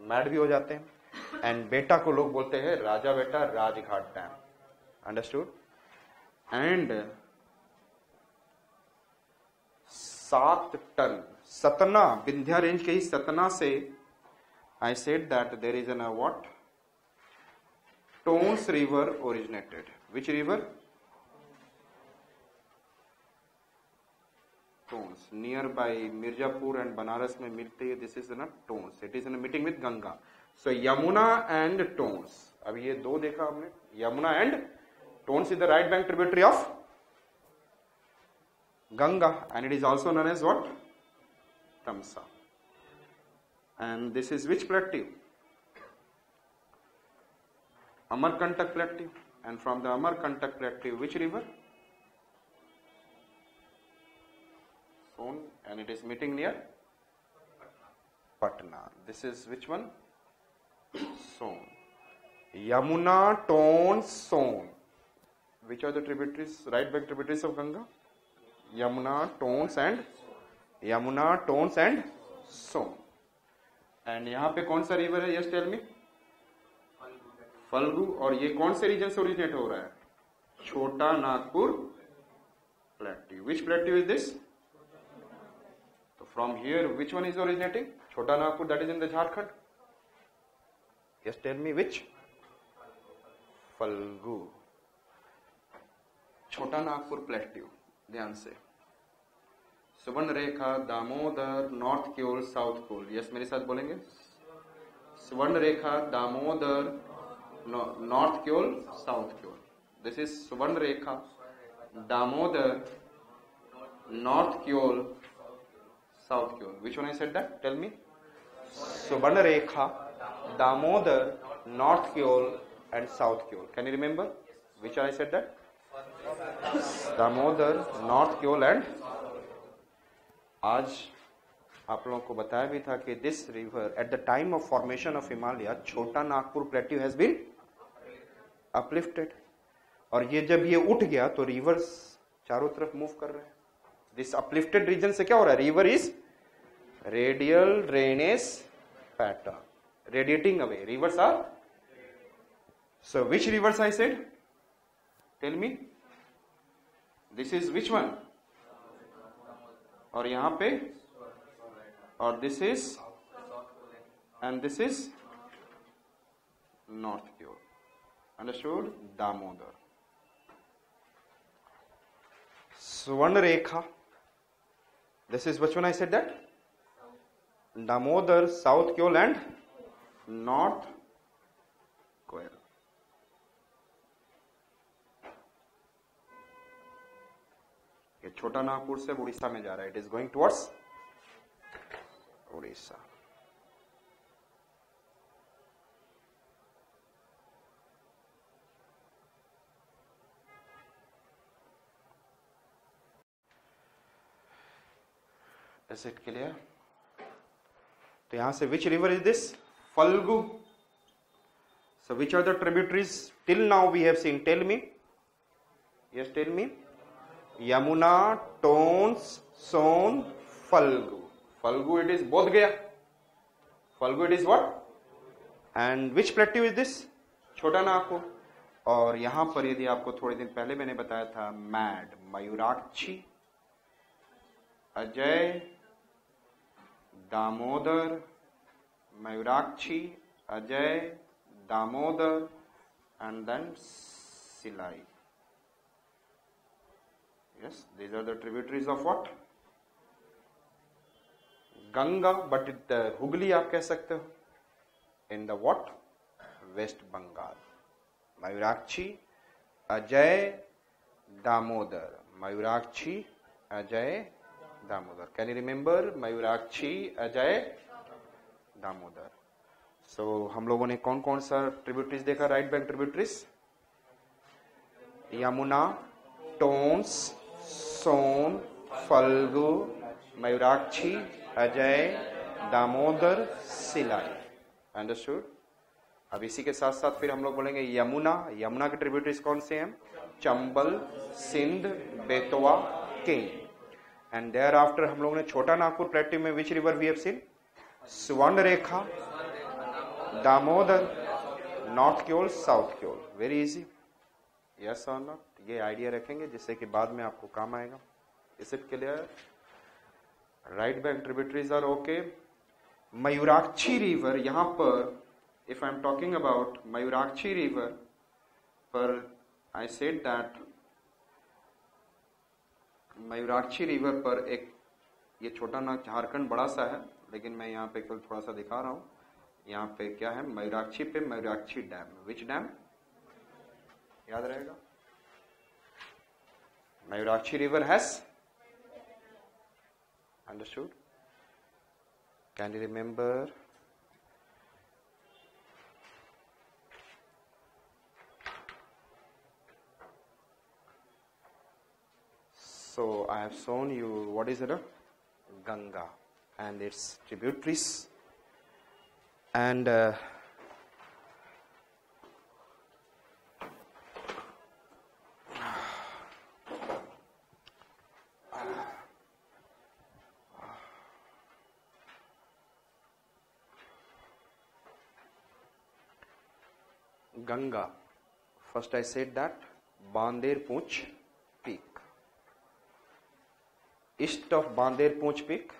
mad भी हो जाते हैं। एंड बेटा को लोग बोलते हैं राजा बेटा राजघाट डैम, अंडरस्टूड। एंड 7 टन सतना, विंध्या रेंज के ही सतना से I said that there is an what? Tons river originated. Which river? Tons. Nearby Mirzapur and Banaras में मिलती है. This is not Tons. It is in a meeting with Ganga. So Yamuna and Tons. अब ये दो देखा हमने. Yamuna and Tons is the right bank tributary of Ganga, and it is also known as what? Tamsa. And this is which plateau? Amarkantak plateau. And from the Amarkantak plateau, which river? Son, and it is meeting near Patna. This is which one? Son. Yamuna, Tons, Son. Which are the tributaries, right bank tributaries of Ganga? Yamuna, Tons and Son. And यहाँ पे कौन सा river है? Yes tell me. Falgu. और ये कौन से reason से ओरिजिनेट हो रहा है? Chota Nagpur plateau. Which plateau is this? तो from here which one is originating? Chota Nagpur, that is in the Jharkhand. Yes tell me which? Falgu, Chota Nagpur plateau. ध्यान से। सुवर्ण रेखा, दामोदर, नॉर्थ क्योल, साउथ क्योल। यस मेरे साथ बोलेंगे। Subarnarekha, Damodar, North Koel, South Koel. This is Subarnarekha, Damodar, North Koel, South Koel. Which one I said that? Tell me. Subarnarekha, Damodar, North Koel and South Koel. Can you remember which I said that? Damodar, North Koel and. आज आप लोगों को बताया भी था कि this river at the time of formation of Himalaya, Chota Nagpur plateau has been uplifted. और ये जब ये उठ गया तो रिवर्स चारों तरफ मूव कर रहे हैं। दिस अपलिफ्टेड रीजन से क्या हो रहा है? River is radial drainage pattern, radiating away. Rivers are, so which rivers I said? Tell me. This is which one? और यहां पे, और this is, and this is North Koel. Understood? Damodar. Swarnarekha, this is which one I said that? Damodar, South Koel and North Koel. ये छोटा नागपुर से उड़ीसा में जा रहा है। It is going towards Orissa. Is it clear? तो यहां से which river is this? Falgu. So which are the tributaries till now we have seen? Tell me. Yes tell me. Yamuna, Tons, Son, Falgu. Falgu it is Bodh Gaya. Falgu it is what? And which plateau is this? Chota Nagpur. और यहां पर यदि आपको थोड़े दिन पहले मैंने बताया था, Mad, Mayurakshi, Ajay, Damodar, Mayurakshi, Ajay, Damodar and then Silai. Yes, these are the tributaries of what? Ganga, but the Hooghly आप कह सकते हो। In the what? West Bengal. Mayurakshi, Ajay, Damodar. Mayurakshi, Ajay, Damodar. Can you remember Mayurakshi, Ajay, Damodar? So हम लोगों ने कौन कौन सा tributaries देखा? Right bank tributaries? Yamuna, Tons, Son, Falgu, Mayurakshi, Ajay, Damodar, Silai. Understood? अब इसी के साथ साथ फिर हम लोग बोलेंगे यमुना। यमुना के ट्रिब्यूटरीज कौन से हैं? Chambal, Sindh, Betwa, Ken. And there after हम लोगों ने छोटा नागपुर प्लेट्यू में which river we have seen? Swarnarekha, Damodar, North Koel, South Koel. Very easy. Yes और नॉट. ये आइडिया रखेंगे जिससे कि बाद में आपको काम आएगा. Is it clear? Right bank tributaries are okay. Mayurakshi river, यहां पर if I am talking about Mayurakshi river, पर I said that Mayurakshi river पर एक, ये छोटा ना झारखंड बड़ा सा है, लेकिन मैं यहाँ पे कल थोड़ा सा दिखा रहा हूं. यहाँ पे क्या है, मयूराक्षी पे मयूराक्षी डैम. Which dam? याद रहेगा? Mayurakshi river has understood. Can you remember? So I have shown you what is it? Ganga and its tributaries, and Ganga. First I said that Bandeir Poonch Peak. East of Bandeir Poonch Peak,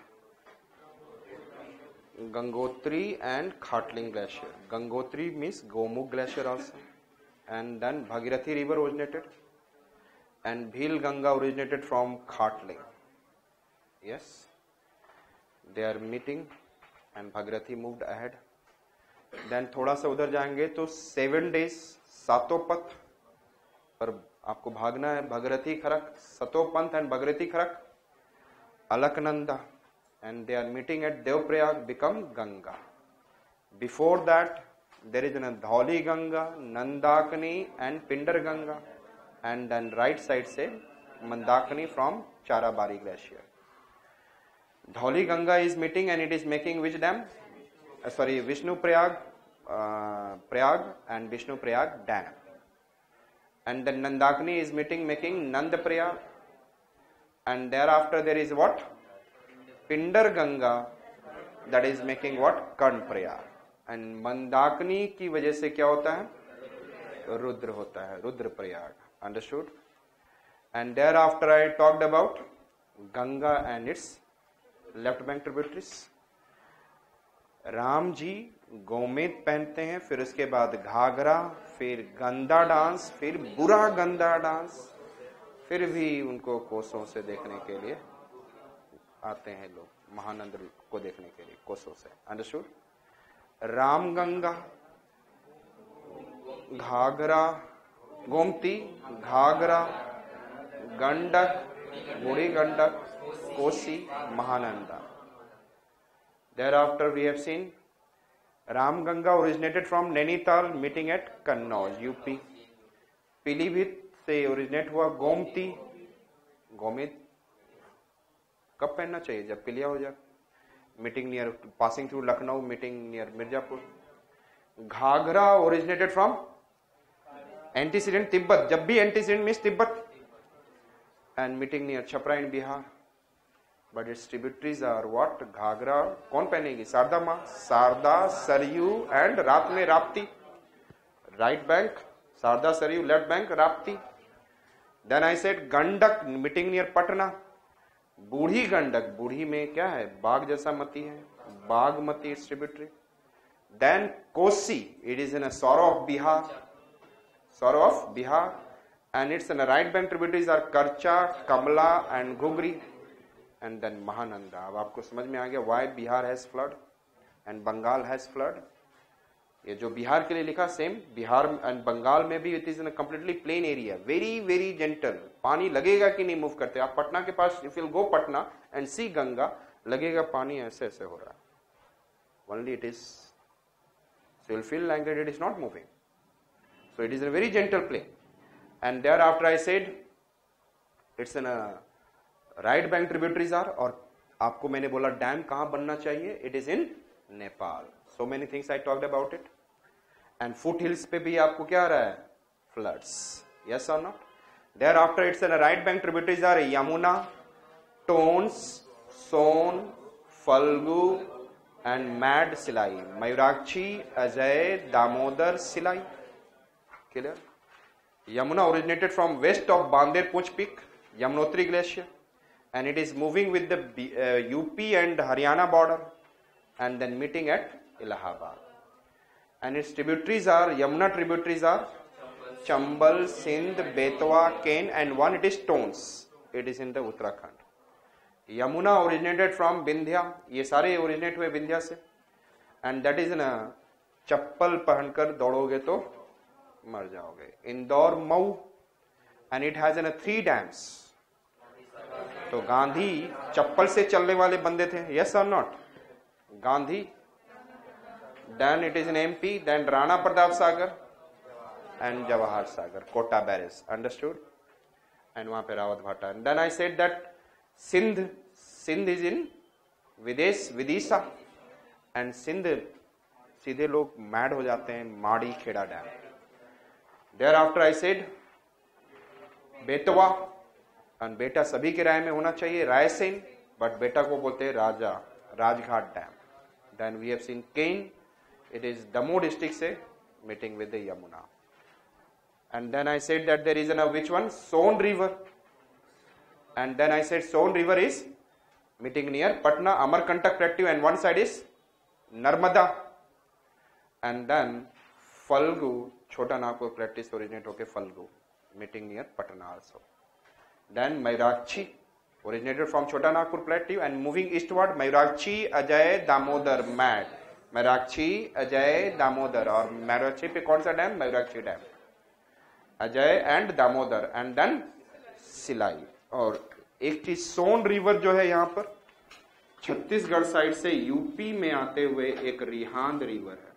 Gangotri and Khatling Glacier. Gangotri means Gomukh Glacier also. And then Bhagirathi River originated. And Bhil Ganga originated from Khatling. Yes. They are meeting and Bhagirathi moved ahead. Then थोड़ा सा उधर जाएंगे तो 7 days, सातों पथ पर आपको भागना है. भगीरथी खरक, Satopanth and Bhagirathi Kharak, Alaknanda, and they are meeting at Devprayag, become Ganga. Before that, there is an Dhauli Ganga, Nandakani and Pindar Ganga, and then right side say Mandakani from Charabari Glacier. Dhauli Ganga is meeting and it is making which dam? Vishnu Prayag, Prayag and Vishnu Prayag dam. And then Nandakani is meeting, making Nanda Prayag. And thereafter there is what? Pindar Ganga, that is making what? Karn Prayag. And Mandakini की वजह से क्या होता है? रुद्र होता है, Rudra Prayag. Understood? And thereafter I talked about Ganga and its left bank tributaries. Ram ji गोमेद पहनते हैं, फिर उसके बाद घाघरा, फिर गंदा डांस, फिर बुरा गंदा डांस, फिर भी उनको कोसों से देखने के लिए आते हैं लोग, महानंद को देखने के लिए कोसों से. Understood? Ram Ganga, Ghaghara, Gomti, Ghaghara, Gandak, Burhi Gandak, Kosi, Mahananda. Thereafter we have seen Ram Ganga originated from Nainital, meeting at Kannauj, UP. Pilibhit से ओरिजिनेट हुआ गोमती, गोमित कब पहनना चाहिए? जब पीलिया हो जाए. Meeting near, passing through Lucknow, meeting near Mirzapur. Ghaghra originated from antecedent Tibet, जब भी antecedent means Tibet, and meeting near Chhapra in Bihar. But its tributaries are what? Ghaghra. कौन पहनेगी? शारदा माँ. शारदा, सरयू एंड रात में Rapti. Right bank Sharda Sarayu, left bank Rapti. Then I said Gandak, meeting near Patna. Budhi Gandak, बूढ़ी में क्या है? बाघ जैसा मती है, Bagmati its tributary. Then Kosi, it is in a sorrow of Bihar, sorrow of Bihar, and its in right bank tributaries are Karcha, Kamla and Ghugri. And then Mahananda. अब आपको समझ में आ गया why Bihar has flood and Bengal has flood. ये जो बिहार के लिए लिखा, सेम बिहार एंड बंगाल में भी it is in completely plain area, very very gentle. पानी लगेगा कि नहीं मूव करते? आप पटना के पास, if you go Patna and see Ganga, लगेगा पानी ऐसे ऐसे हो रहा है. Only it is, so you will feel like that it is not moving. So it is in very gentle plain. And there after I said it's in right bank tributaries are. और आपको मैंने बोला dam कहां बनना चाहिए? It is in Nepal. So many things I talked about it. And foothills पे भी आपको क्या आ रहा है? फ्लड्स. यस और not? Thereafter it's in right bank tributaries are Yamuna, Tons, Son, Falgu, and Mad Silai. Mayurakshi, Ajay, Damodar, Silai. Clear? Yamuna originated from west of Bandir Puch Peak, Yamunotri Glacier, and it is moving with the UP and Haryana border and then meeting at Allahabad. And its tributaries are, Yamuna tributaries are Chambal, Sindh, Betwa, Ken, and one it is Tons. It is in the Uttarakhand. Yamuna originated from Vindhya. ये सारे originate हुए विंध्या से. And that is ना चप्पल पहनकर दौड़ोगे तो मर जाओगे. Indore Mau. And it has 3 dams. तो गांधी चप्पल से चलने वाले बंदे थे. Yes or not? Gandhi. Then it is in MP. Then Rana Pratap Sagar and Jawahar Sagar, Kota barrage. Understood? And वहाँ पे रावत भाटा. And then I said that Sindh is in Vidisha. And Sindh सीधे लोग mad हो जाते हैं Madikheda dam. Thereafter I said Betwa. and बेटा सभी के राय में होना चाहिए रायसेन, but बेटा को बोलते हैं Rajghat dam. Then we have seen Kane. It is Damoh district से meeting with the Yamuna. And then I said that there is which one? Son river. And then I said Son river is meeting near Patna, Amarkantak Plateau, and one side is Narmada. And then Falgu, Chota Nagpur Plateau originate होके Falgu, meeting near Patna also. Then Mayurakshi originated from Chota Nagpur Plateau and moving eastward. Mayurakshi, Ajay, Damodar, Mad. Mayurakshi, Ajay, Damodar. और Mayurakshi पे कौन सा dam? Mayurakshi dam. Ajay and Damodar and then Silai. और एक चीज सोन river जो है यहाँ पर छत्तीसगढ़ साइड से यूपी में आते हुए एक रिहांद रिवर है.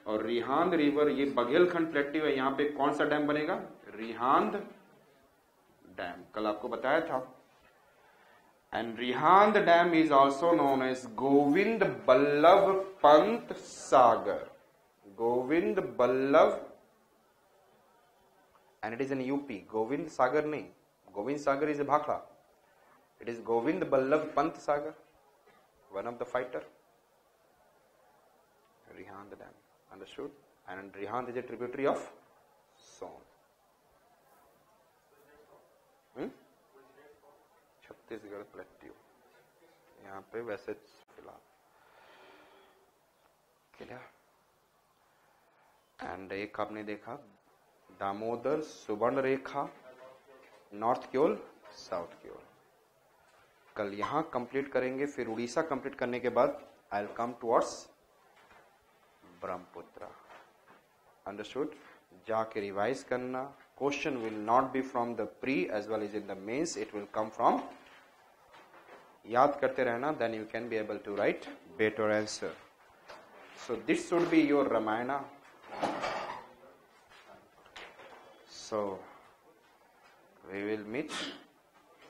और रिहांद रिवर ये बघेलखंड प्लेट्यू है. यहाँ पे कौन सा डैम बनेगा? रिहांद डैम. कल आपको बताया था. And Rihand dam is also known as Govind Ballabh Pant Sagar. Govind Ballabh. And it is in UP. Govind Sagar nahi. Govind Sagar is a Bhakra. It is Govind Ballabh Pant Sagar, one of the fighter. Rihand Dam. Understood? And Rihand is a tributary of Son. Chhattisgarh plateau. यहाँ पे वैसे फिलहाल clear. And एक आपने देखा दामोदर सुवर्ण रेखा north की ओर south की ओर. कल यहां कंप्लीट करेंगे. फिर उड़ीसा कंप्लीट करने के बाद I will come towards Brahmaputra. Understood? जाके रिवाइज करना. Question will not be from the pre as well as in the mains. It will come from. याद करते रहना. Then you can be able to write better answer. So this should be your Ramayan. So, we will meet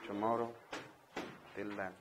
tomorrow. Till then.